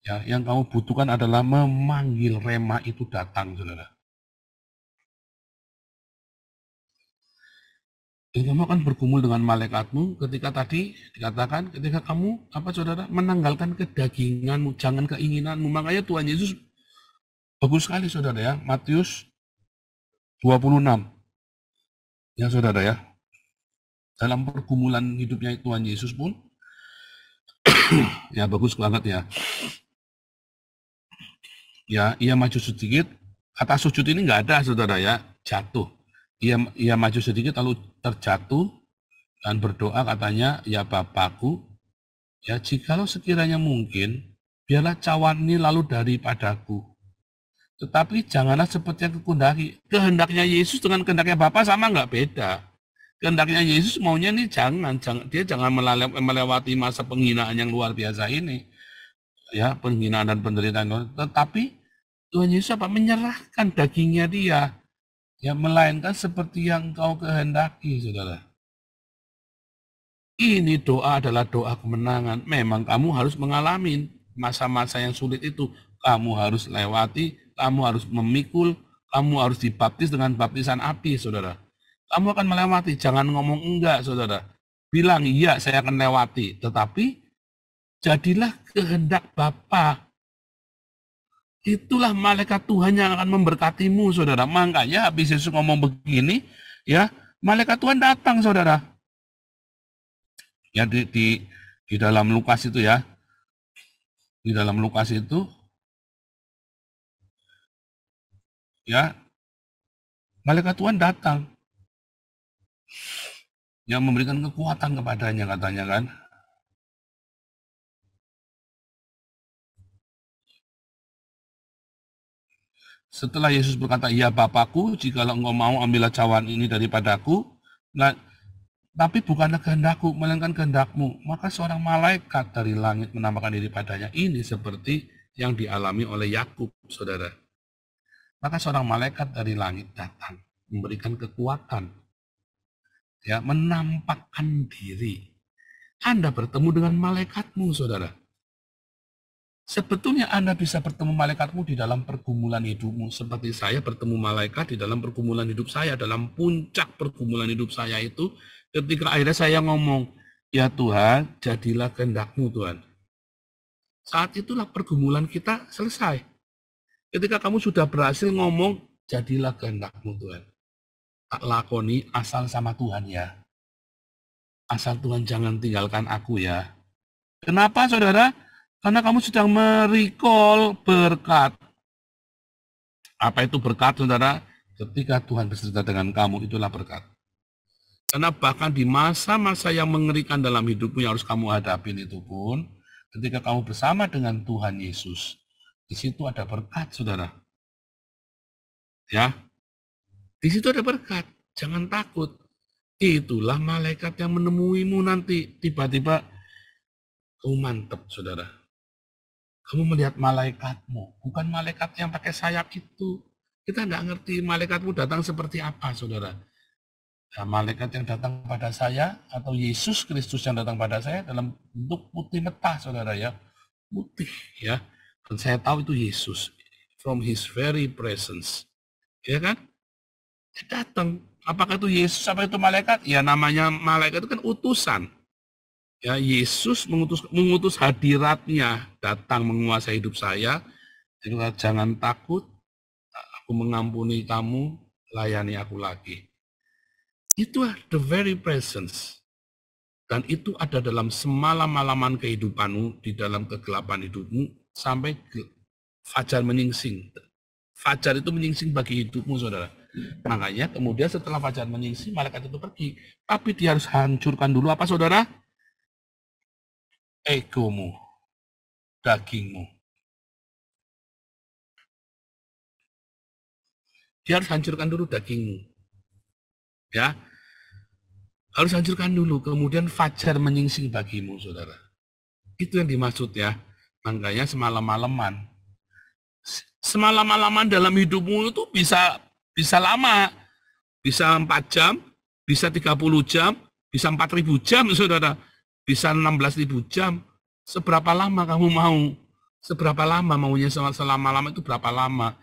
ya, yang kamu butuhkan adalah memanggil rema itu datang, saudara. Dan kamu akan bergumul dengan malaikatmu ketika tadi dikatakan, ketika kamu, apa saudara, menanggalkan kedaginganmu, jangan keinginanmu. Makanya Tuhan Yesus, bagus sekali saudara ya, Matius 26. Ya saudara ya, dalam pergumulan hidupnya Tuhan Yesus pun, ya bagus banget ya. Ya, ia maju sedikit, kata sujud ini nggak ada saudara ya, jatuh. Ia maju sedikit lalu terjatuh dan berdoa katanya, ya Bapakku, ya jikalau sekiranya mungkin, biarlah cawan ini lalu daripadaku. Tetapi janganlah seperti yang kukendaki. Kehendaknya Yesus dengan kehendaknya Bapa sama nggak beda. Kehendaknya Yesus maunya nih dia jangan melewati masa penghinaan yang luar biasa ini. Ya, penghinaan dan penderitaan. Tetapi Tuhan Yesus apa? Menyerahkan dagingnya dia. Ya, melainkan seperti yang kau kehendaki, saudara. Ini doa adalah doa kemenangan. Memang kamu harus mengalami masa-masa yang sulit itu. Kamu harus lewati, kamu harus memikul, kamu harus dibaptis dengan baptisan api, saudara. Kamu akan melewati, jangan ngomong enggak, saudara. Bilang, iya saya akan lewati. Tetapi, jadilah kehendak Bapa. Itulah malaikat Tuhan yang akan memberkatimu, saudara. Makanya habis Yesus ngomong begini, ya, malaikat Tuhan datang, saudara. Ya, di dalam Lukas itu ya. Di dalam Lukas itu, ya, malaikat Tuhan datang. Yang memberikan kekuatan kepadanya, katanya kan. Setelah Yesus berkata, ya Bapakku, jikalau engkau mau ambillah cawan ini daripadaku, nah, tapi bukanlah kehendakku, melainkan kehendakmu. Maka seorang malaikat dari langit menambahkan diri padanya. Ini seperti yang dialami oleh Yakub, saudara. Maka seorang malaikat dari langit datang, memberikan kekuatan, ya, menampakkan diri. Anda bertemu dengan malaikatmu, saudara. Sebetulnya Anda bisa bertemu malaikatmu di dalam pergumulan hidupmu, seperti saya bertemu malaikat di dalam pergumulan hidup saya, dalam puncak pergumulan hidup saya itu, ketika akhirnya saya ngomong, ya Tuhan, jadilah kehendak-Mu Tuhan. Saat itulah pergumulan kita selesai. Ketika kamu sudah berhasil ngomong, jadilah kehendak-Mu Tuhan. Tak lakoni asal sama Tuhan ya. Asal Tuhan jangan tinggalkan aku ya. Kenapa saudara? Karena kamu sedang merecall berkat. Apa itu berkat, saudara? Ketika Tuhan berserta dengan kamu, itulah berkat. Karena bahkan di masa-masa yang mengerikan dalam hidupmu yang harus kamu hadapin itu pun, ketika kamu bersama dengan Tuhan Yesus, di situ ada berkat, saudara. Ya, di situ ada berkat. Jangan takut. Itulah malaikat yang menemuimu nanti. Tiba-tiba, kamu mantep, saudara. Kamu melihat malaikatmu, bukan malaikat yang pakai sayap itu. Kita nggak ngerti malaikatmu datang seperti apa, saudara. Ya, malaikat yang datang pada saya, atau Yesus Kristus yang datang pada saya dalam bentuk putih metah, saudara ya. Putih, ya. Dan saya tahu itu Yesus. From His very presence. Ya kan? Dia datang. Apakah itu Yesus, apa itu malaikat? Ya namanya malaikat itu kan utusan. Ya, Yesus mengutus hadiratnya datang menguasai hidup saya. Jadi jangan takut, aku mengampuni kamu, layani aku lagi. Itu the very presence. Dan itu ada dalam semalam-malaman kehidupanmu, di dalam kegelapan hidupmu, sampai fajar menyingsing. Fajar itu menyingsing bagi hidupmu, saudara. Makanya kemudian setelah fajar menyingsing, malaikat itu pergi. Tapi dia harus hancurkan dulu apa, saudara? Egomu, dagingmu. Dia harus hancurkan dulu dagingmu. Ya, harus hancurkan dulu, kemudian fajar menyingsing bagimu, saudara. Itu yang dimaksud ya. Makanya semalam-malaman. Semalam-malaman dalam hidupmu itu bisa lama. Bisa 4 jam, bisa 30 jam, bisa 4.000 jam, saudara. Bisa 16.000 jam. Seberapa lama kamu mau? Seberapa lama maunya selama-lama itu berapa lama?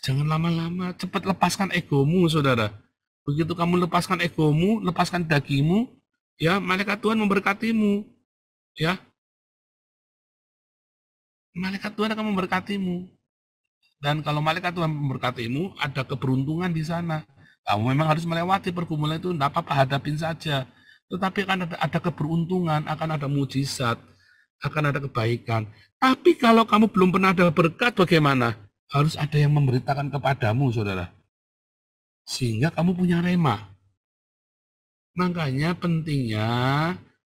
Jangan lama-lama, cepat lepaskan egomu, saudara. Begitu kamu lepaskan egomu, lepaskan dagingmu, ya malaikat Tuhan memberkatimu. Ya. Malaikat Tuhan akan memberkatimu. Dan kalau malaikat Tuhan memberkatimu, ada keberuntungan di sana. Kamu memang harus melewati pergumulan itu, tidak apa-apa, hadapin saja. Tetapi akan ada keberuntungan, akan ada mujizat, akan ada kebaikan. Tapi kalau kamu belum pernah ada berkat, bagaimana? Harus ada yang memberitakan kepadamu, saudara. Sehingga kamu punya rema. Makanya pentingnya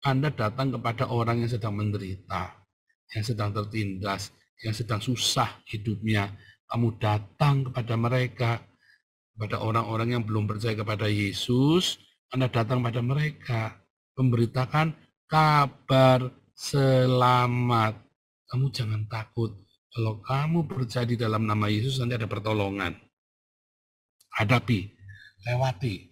Anda datang kepada orang yang sedang menderita, yang sedang tertindas, yang sedang susah hidupnya. Kamu datang kepada mereka, kepada orang-orang yang belum percaya kepada Yesus. Anda datang pada mereka, memberitakan kabar selamat. Kamu jangan takut. Kalau kamu percaya di dalam nama Yesus, nanti ada pertolongan. Hadapi, lewati.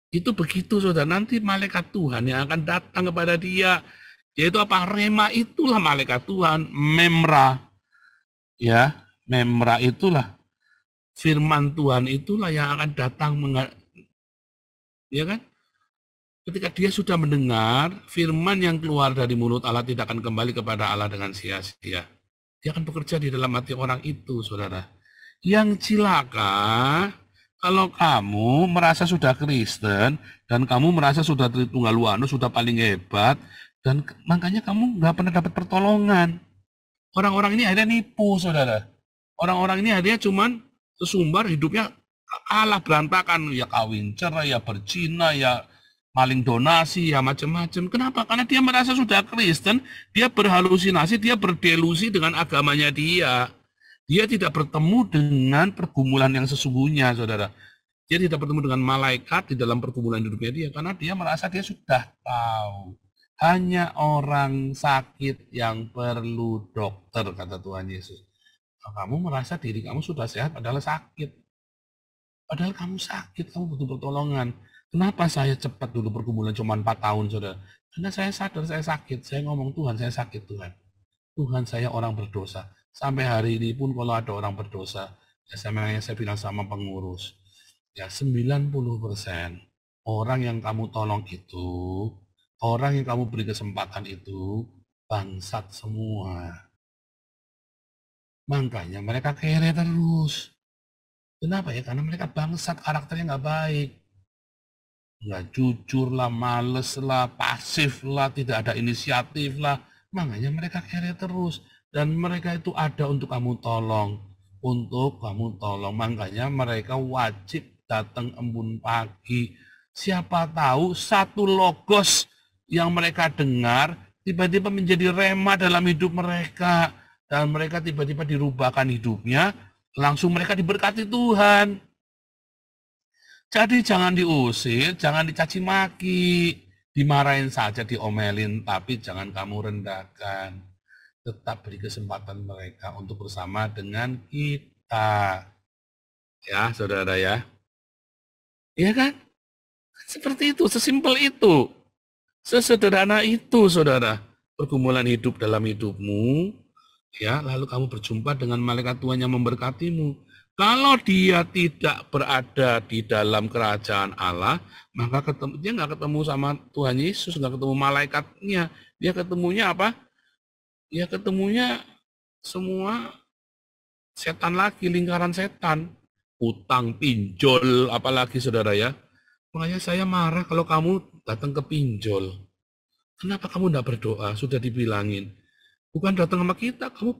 Itu begitu, saudara. Nanti malaikat Tuhan yang akan datang kepada dia. Yaitu apa? Rema itulah malaikat Tuhan. Memra. Ya, memra itulah. Firman Tuhan itulah yang akan datang. Ya kan? Ketika dia sudah mendengar, firman yang keluar dari mulut Allah tidak akan kembali kepada Allah dengan sia-sia. Dia akan bekerja di dalam hati orang itu, saudara. Yang cilaka, kalau kamu merasa sudah Kristen, dan kamu merasa sudah Tritunggal Wano, sudah paling hebat, dan makanya kamu nggak pernah dapat pertolongan. Orang-orang ini akhirnya nipu, saudara. Orang-orang ini akhirnya cuman sesumbar hidupnya kalah berantakan, ya kawin cerai, ya berzina, ya maling donasi, ya macam-macam. Kenapa? Karena dia merasa sudah Kristen, dia berhalusinasi, dia berdelusi dengan agamanya dia. Dia tidak bertemu dengan pergumulan yang sesungguhnya, saudara. Dia tidak bertemu dengan malaikat di dalam pergumulan hidupnya dia, karena dia merasa dia sudah tahu. Hanya orang sakit yang perlu dokter, kata Tuhan Yesus. Kamu merasa diri kamu sudah sehat, padahal sakit. Padahal kamu sakit, kamu butuh pertolongan. Kenapa saya cepat dulu pergumulan cuma 4 tahun, saudara? Karena saya sadar saya sakit. Saya ngomong, Tuhan, saya sakit, Tuhan. Tuhan saya orang berdosa. Sampai hari ini pun kalau ada orang berdosa, ya saya bilang sama pengurus, ya 90% orang yang kamu tolong itu, orang yang kamu beri kesempatan itu, bangsat semua. Makanya mereka kere terus. Kenapa ya? Karena mereka bangsat, karakternya nggak baik. Nggak jujur lah, males lah, pasif lah, tidak ada inisiatif lah. Makanya mereka kere terus. Dan mereka itu ada untuk kamu tolong. Untuk kamu tolong. Makanya mereka wajib datang embun pagi. Siapa tahu satu logos yang mereka dengar tiba-tiba menjadi rema dalam hidup mereka. Dan mereka tiba-tiba dirubahkan hidupnya. Langsung mereka diberkati Tuhan. Jadi jangan diusir, jangan dicaci maki. Dimarahin saja, diomelin, tapi jangan kamu rendahkan. Tetap beri kesempatan mereka untuk bersama dengan kita. Ya, saudara ya. Iya kan? Seperti itu, sesimpel itu. Sesederhana itu, saudara. Pergumulan hidup dalam hidupmu, ya, lalu kamu berjumpa dengan malaikat Tuhan yang memberkatimu. Kalau dia tidak berada di dalam kerajaan Allah, maka dia nggak ketemu sama Tuhan Yesus, nggak ketemu malaikatnya. Dia ketemunya apa? Ya ketemunya semua setan lagi, lingkaran setan. Utang, pinjol, apalagi saudara ya. Makanya saya marah kalau kamu datang ke pinjol. Kenapa kamu tidak berdoa? Sudah dibilangin. Bukan datang sama kita, kamu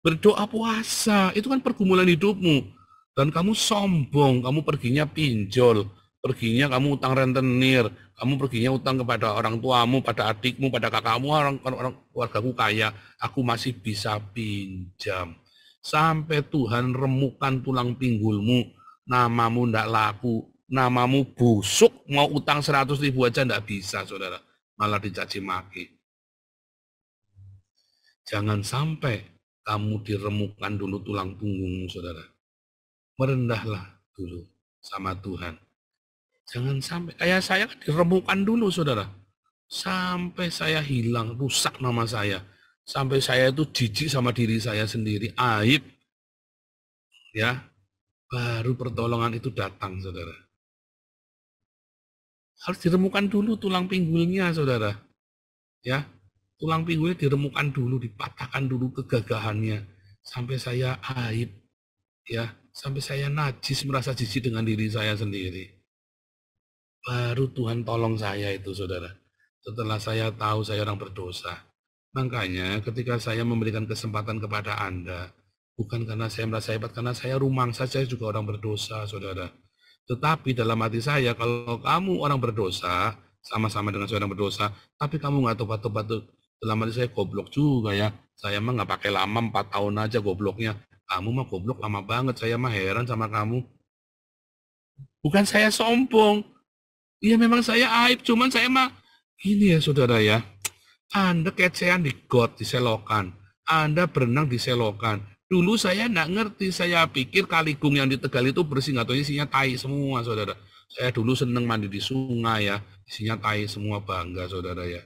berdoa puasa. Itu kan pergumulan hidupmu. Dan kamu sombong, kamu perginya pinjol. Perginya kamu utang rentenir, kamu perginya utang kepada orang tuamu, pada adikmu, pada kakakmu, orang keluargaku kaya, aku masih bisa pinjam. Sampai Tuhan remukan tulang pinggulmu, namamu ndak laku, namamu busuk, mau utang 100.000 aja ndak bisa, saudara. Malah dicaci maki. Jangan sampai kamu diremukan dulu tulang punggungmu, saudara. Merendahlah dulu sama Tuhan. Jangan sampai, kayak saya kan diremukan dulu, saudara. Sampai saya hilang, rusak nama saya. Sampai saya itu jijik sama diri saya sendiri, aib. Ya, baru pertolongan itu datang, saudara. Harus diremukan dulu tulang pinggulnya, saudara. Ya, tulang pinggulnya diremukan dulu, dipatahkan dulu kegagahannya. Sampai saya aib. Ya, sampai saya najis, merasa jijik dengan diri saya sendiri. Baru Tuhan tolong saya itu, saudara. Setelah saya tahu saya orang berdosa. Makanya ketika saya memberikan kesempatan kepada Anda, bukan karena saya merasa hebat, karena saya rumangsa, saya juga orang berdosa, saudara. Tetapi dalam hati saya, kalau kamu orang berdosa, sama-sama dengan saya orang berdosa, tapi kamu nggak tobat-tobat, dalam hati saya goblok juga ya. Saya mah nggak pakai lama, 4 tahun aja gobloknya. Kamu mah goblok lama banget, saya mah heran sama kamu. Bukan saya sombong. Iya memang saya aib, cuman saya mah ini ya saudara ya. Anda kecean di got, di selokan. Anda berenang di selokan. Dulu saya nggak ngerti, saya pikir kaligung yang di Tegal itu bersih, nggak tahu isinya tai semua saudara. Saya dulu seneng mandi di sungai ya, isinya tai semua, bangga saudara ya.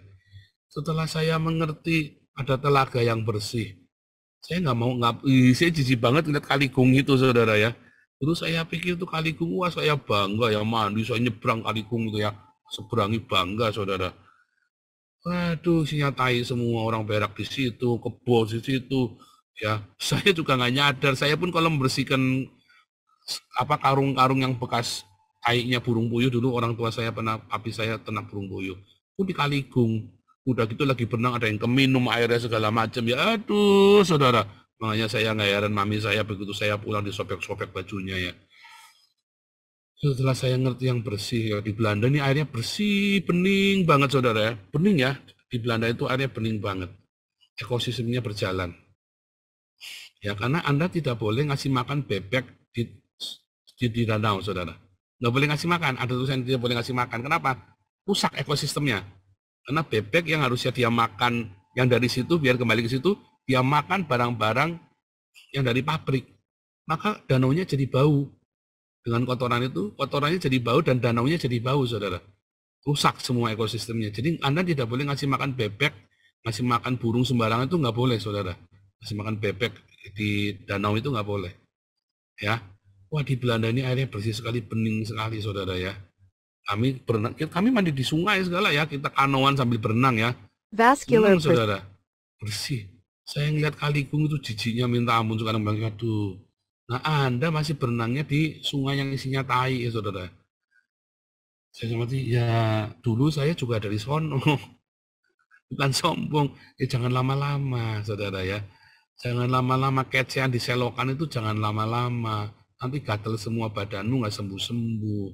Setelah saya mengerti ada telaga yang bersih, saya nggak mau, saya jijik banget ngeliat kaligung itu saudara ya. Dulu saya pikir itu kaligung, wah saya bangga ya mandi, saya nyebrang kaligung itu ya, seberangi bangga saudara. Waduh, isinya tai semua, orang berak di situ, kebo di situ, ya. Saya juga nggak nyadar, saya pun kalau membersihkan apa karung-karung yang bekas tainya burung puyuh dulu, orang tua saya pernah, papi saya ternak burung puyuh, itu di kaligung. Udah gitu lagi berenang ada yang keminum airnya segala macam ya, aduh saudara. Makanya saya nggak heran mami saya begitu saya pulang disobek-sobek bajunya ya. Setelah saya ngerti yang bersih ya, di Belanda ini airnya bersih, bening banget saudara ya. Bening ya, di Belanda itu airnya bening banget. Ekosistemnya berjalan. Ya karena Anda tidak boleh ngasih makan bebek di danau saudara. Nggak boleh ngasih makan, ada tulisan tidak boleh ngasih makan. Kenapa? Rusak ekosistemnya. Karena bebek yang harusnya dia makan yang dari situ biar kembali ke situ, dia makan barang-barang yang dari pabrik, maka danaunya jadi bau. Dengan kotoran itu, kotorannya jadi bau dan danaunya jadi bau, saudara. Rusak semua ekosistemnya. Jadi Anda tidak boleh ngasih makan bebek Ngasih makan burung sembarangan itu nggak boleh, saudara. Ngasih makan bebek di danau itu nggak boleh. Ya, wah di Belanda ini airnya bersih sekali, bening sekali, saudara ya. Kami berenang, kami mandi di sungai segala ya, kita kanoan sambil berenang ya. Vascular Senang, saudara, bersih. Saya ngeliat Kaligung itu jijiknya minta ampun, sekarang bilang, aduh. Nah, Anda masih berenangnya di sungai yang isinya tai ya, saudara. Saya seperti, ya dulu saya juga dari sono. Bukan sombong, ya jangan lama-lama, saudara ya. Jangan lama-lama, kecean di selokan itu jangan lama-lama. Nanti gatel semua badanmu, nggak sembuh-sembuh.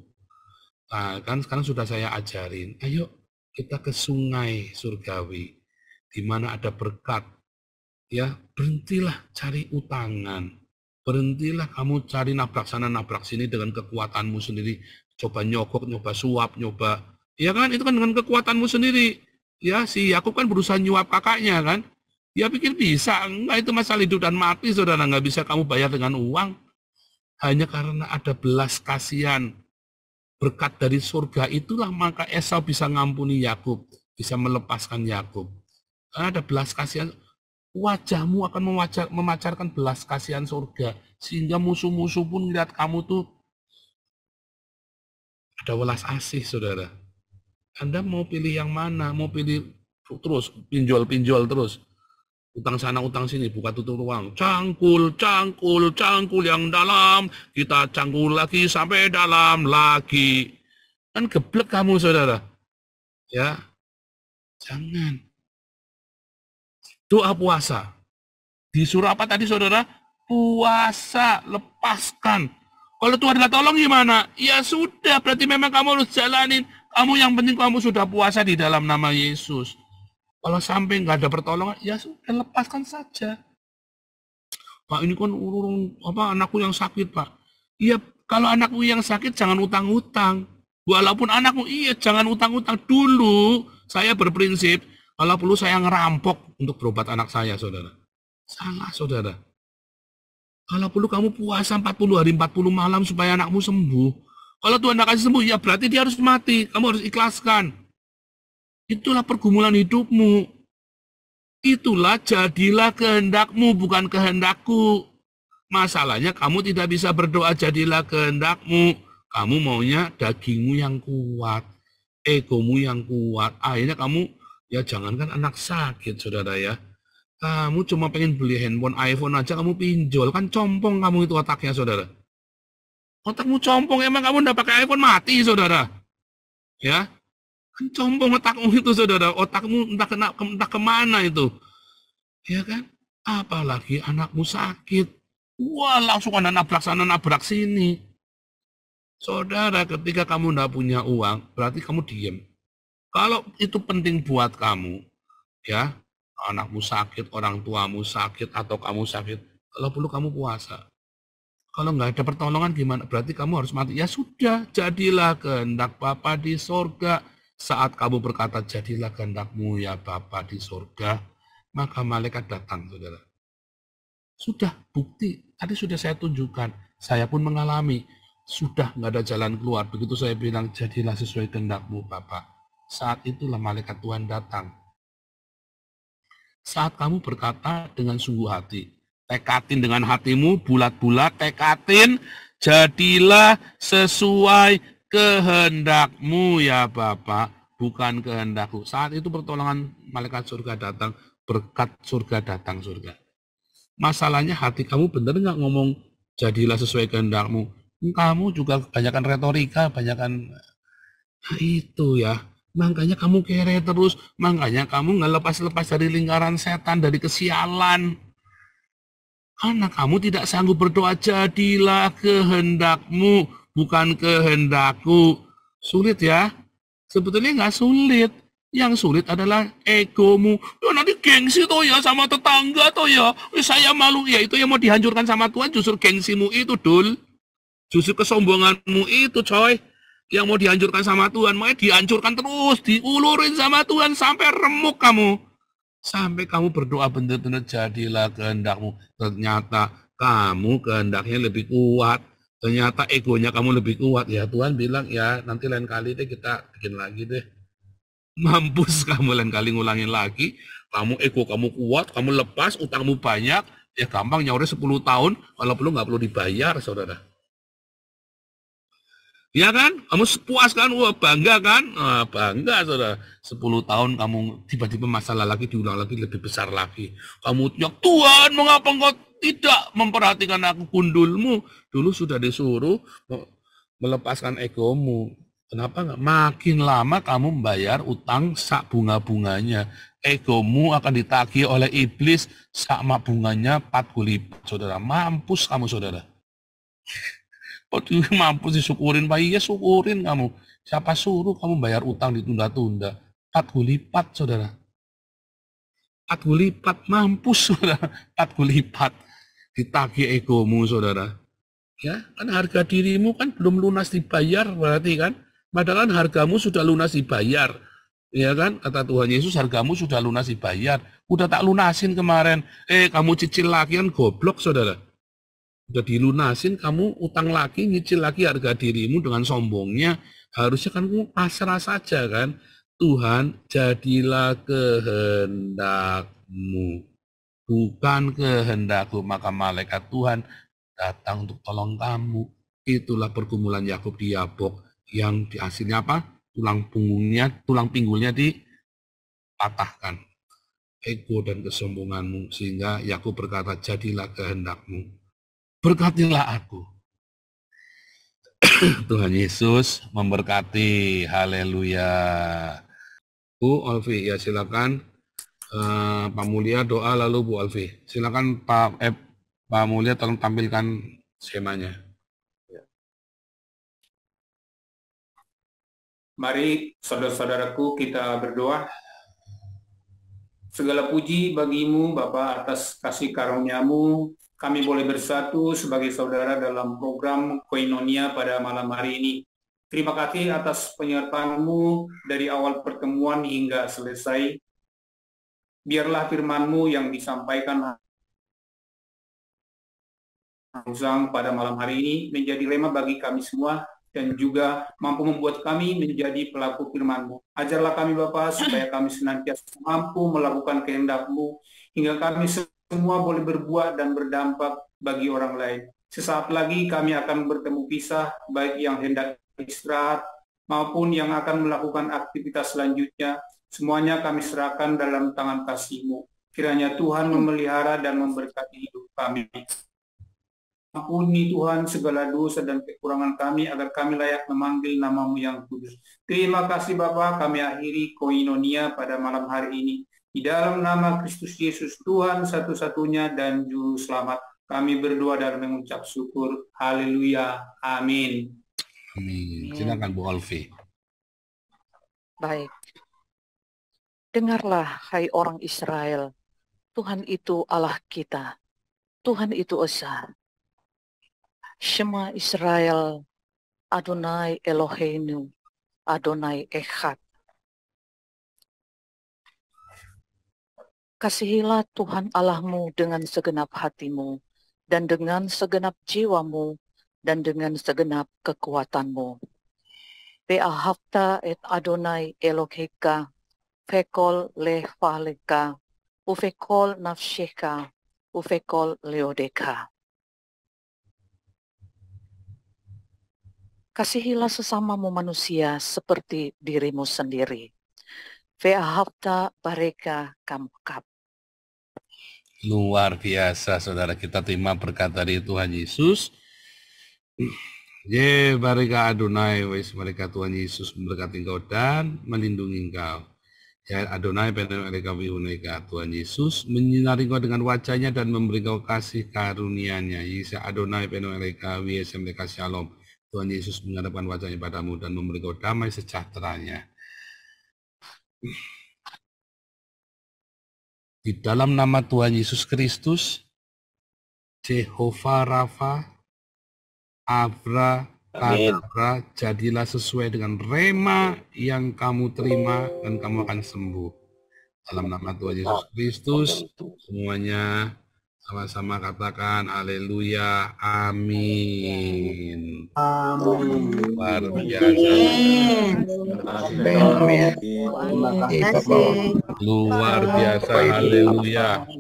Nah, kan sekarang sudah saya ajarin, ayo kita ke sungai surgawi, di mana ada berkat. Ya, berhentilah cari utangan. Berhentilah kamu cari nabrak sana, nabrak sini dengan kekuatanmu sendiri. Coba nyogok, nyoba suap, nyoba. Ya kan, itu kan dengan kekuatanmu sendiri. Ya, si Yakub kan berusaha nyuap kakaknya kan. Dia pikir bisa, enggak, itu masalah hidup dan mati, saudara, nggak bisa kamu bayar dengan uang. Hanya karena ada belas kasihan, berkat dari surga itulah maka Esau bisa ngampuni Yakub, bisa melepaskan Yakub. Karena ada belas kasihan, wajahmu akan memancarkan belas kasihan surga, sehingga musuh-musuh pun lihat kamu tuh ada welas asih, saudara. Anda mau pilih yang mana? Mau pilih terus, pinjol-pinjol terus. Utang sana, utang sini, buka tutup ruang. Cangkul, cangkul, cangkul yang dalam. Kita cangkul lagi sampai dalam lagi. Kan geblek kamu, saudara. Ya, jangan. Doa puasa. Disuruh apa tadi, saudara? Puasa, lepaskan. Kalau Tuhan nggak tolong gimana? Ya sudah, berarti memang kamu harus jalanin. Kamu yang penting kamu sudah puasa di dalam nama Yesus. Kalau sampai nggak ada pertolongan, ya sudah, lepaskan saja. Pak, ini kan anakku yang sakit, Pak. Iya, kalau anakku yang sakit jangan utang-utang. Walaupun anakmu, iya jangan utang-utang dulu. Saya berprinsip, kalau perlu saya ngerampok untuk berobat anak saya, saudara. Salah, saudara. Kalau perlu kamu puasa 40 hari 40 malam supaya anakmu sembuh. Kalau Tuhan tidak kasih sembuh, ya berarti dia harus mati. Kamu harus ikhlaskan. Itulah pergumulan hidupmu. Itulah jadilah kehendakmu, bukan kehendakku. Masalahnya kamu tidak bisa berdoa jadilah kehendakmu. Kamu maunya dagingmu yang kuat, egomu yang kuat. Akhirnya kamu, ya jangankan anak sakit, saudara ya. Kamu cuma pengen beli handphone, iPhone aja kamu pinjol. Kan compong kamu itu otaknya, saudara. Otakmu compong, emang kamu nggak pakai iPhone mati, saudara. Ya, kan compong otakmu itu, saudara. Otakmu entah kemana itu. Ya kan? Apalagi anakmu sakit. Wah, langsung ada nabrak sana, nabrak sini. Saudara, ketika kamu nggak punya uang, berarti kamu diem. Kalau itu penting buat kamu, ya, anakmu sakit, orang tuamu sakit, atau kamu sakit, kalau perlu kamu puasa. Kalau nggak ada pertolongan gimana? Berarti kamu harus mati. Ya sudah, jadilah kehendak Bapa di sorga. Saat kamu berkata, jadilah kehendakmu ya Bapa di sorga, maka malaikat datang, saudara. Sudah, bukti. Tadi sudah saya tunjukkan. Saya pun mengalami. Sudah nggak ada jalan keluar. Begitu saya bilang, jadilah sesuai kehendakmu Bapa. Saat itulah malaikat Tuhan datang. Saat kamu berkata dengan sungguh hati, tekatin dengan hatimu, bulat-bulat, tekatin, jadilah sesuai kehendakmu ya Bapa, bukan kehendakku. Saat itu pertolongan malaikat surga datang, berkat surga datang, surga. Masalahnya hati kamu benar nggak ngomong jadilah sesuai kehendakmu? Kamu juga kebanyakan retorika, kebanyakan itu ya. Makanya kamu kere terus, makanya kamu nggak lepas-lepas dari lingkaran setan, dari kesialan. Karena kamu tidak sanggup berdoa, jadilah kehendakmu, bukan kehendakku. Sulit ya? Sebetulnya nggak sulit. Yang sulit adalah egomu. Ya nanti gengsi toh ya sama tetangga toh ya. Saya malu. Ya itu yang mau dihancurkan sama Tuhan, justru gengsimu itu, Dul. Justru kesombonganmu itu, coy. Yang mau dihancurkan sama Tuhan, makanya dihancurkan terus, diulurin sama Tuhan sampai remuk kamu. Sampai kamu berdoa benar-benar jadilah kehendakmu. Ternyata kamu kehendaknya lebih kuat. Ternyata egonya kamu lebih kuat. Ya Tuhan bilang, ya nanti lain kali deh kita bikin lagi deh. Mampus kamu lain kali ngulangin lagi. Kamu ego kamu kuat, kamu lepas, utangmu banyak, ya gampang nyaurnya 10 tahun, kalau perlu nggak perlu dibayar, saudara. Ya kan? Kamu puas kan? Wah, bangga kan? Nah, bangga, saudara. 10 tahun kamu tiba-tiba masalah lagi, diulang lagi, lebih besar lagi. Kamu teriak, Tuhan, mengapa engkau tidak memperhatikan aku, gundulmu? Dulu sudah disuruh melepaskan egomu. Kenapa enggak? Makin lama kamu membayar utang sak bunga-bunganya. Egomu akan ditagih oleh iblis sak bunganya 4 kali lipat, saudara. Mampus kamu, saudara. Mampus disyukurin, Pak. Iya, syukurin kamu. Siapa suruh kamu bayar utang ditunda-tunda? 4 kali lipat, saudara. 4 kali lipat, mampus, saudara. 4 kali lipat. Ditagih egomu, saudara. Ya, kan harga dirimu kan belum lunas dibayar, berarti kan? Padahal hargamu sudah lunas dibayar. Ya kan? Kata Tuhan Yesus, hargamu sudah lunas dibayar. Udah tak lunasin kemarin. Kamu cicil lagi kan goblok, saudara. Udah dilunasin, kamu utang lagi, nyicil lagi harga dirimu dengan sombongnya. Harusnya kan kamu pasrah saja kan. Tuhan, jadilah kehendakmu, bukan kehendakku. Maka malaikat Tuhan datang untuk tolong kamu. Itulah pergumulan Yakub di Yabok, yang di hasilnya apa? Tulang pinggulnya dipatahkan. Ego dan kesombonganmu, sehingga Yakub berkata, jadilah kehendakmu, berkatilah aku. Tuhan Yesus memberkati. Haleluya. Bu Alfi, ya silakan. Pak Mulia doa, lalu Bu Alfi. Silakan Pak Mulia, tolong tampilkan skemanya. Mari saudara-saudaraku kita berdoa. Segala puji bagimu Bapa atas kasih karunia-Mu. Kami boleh bersatu sebagai saudara dalam program Koinonia pada malam hari ini. Terima kasih atas penyertaan-Mu dari awal pertemuan hingga selesai. Biarlah firman-Mu yang disampaikan pada malam hari ini menjadi rema bagi kami semua, dan juga mampu membuat kami menjadi pelaku firman-Mu. Ajarlah kami Bapa, supaya kami senantiasa mampu melakukan kehendak-Mu, hingga kami semua boleh berbuat dan berdampak bagi orang lain. Sesaat lagi kami akan bertemu pisah, baik yang hendak istirahat, maupun yang akan melakukan aktivitas selanjutnya. Semuanya kami serahkan dalam tangan kasih-Mu. Kiranya Tuhan memelihara dan memberkati hidup kami. Ampuni Tuhan segala dosa dan kekurangan kami, agar kami layak memanggil nama-Mu yang kudus. Terima kasih Bapa, kami akhiri Koinonia pada malam hari ini. Di dalam nama Kristus Yesus, Tuhan satu-satunya dan Juru Selamat, kami berdoa dan mengucap syukur. Haleluya. Amin. Amin. Silakan Bu Alfi. Baik. Dengarlah, hai orang Israel, Tuhan itu Allah kita. Tuhan itu Esa. Shema Israel, Adonai Eloheinu, Adonai Echad. Kasihilah Tuhan Allahmu dengan segenap hatimu, dan dengan segenap jiwamu, dan dengan segenap kekuatanmu. Ve'ahavta et Adonai Eloheka, fekol lefaleka, ufekol nafsheka, ufekol leodeka. Kasihilah sesamamu manusia seperti dirimu sendiri. Ve'ahavta bareka kamkap. Luar biasa, saudara. Kita terima berkat dari Tuhan Yesus. Bareka Adonai, wis mereka Tuhan Yesus memberkati engkau dan melindungi engkau. Ya Adonai penuh mereka wihuneka, Tuhan Yesus menyinari engkau dengan wajahnya dan memberi engkau kasih karunia-Nya. Yesa Adonai penuh mereka wiyesa mereka shalom. Tuhan Yesus menghadapkan wajahnya padamu dan memberi engkau damai sejahtera-Nya. Di dalam nama Tuhan Yesus Kristus, Jehovah Rafa, Abra, Kadabra, jadilah sesuai dengan rema yang kamu terima dan kamu akan sembuh. Dalam nama Tuhan Yesus Kristus, semuanya Sama-sama katakan haleluya, amin. Luar biasa. Luar biasa, haleluya.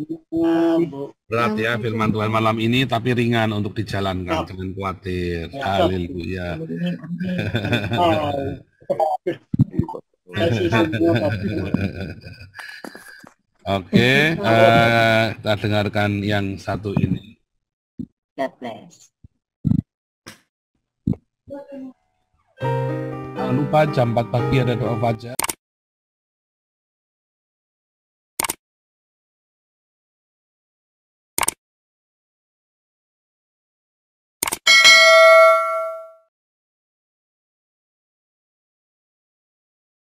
Berat ya firman Tuhan malam ini, tapi ringan untuk dijalankan, jangan khawatir. Haleluya. Oke, kita dengarkan yang satu ini. God bless. Jangan lupa jam 4 pagi ada doa fajar.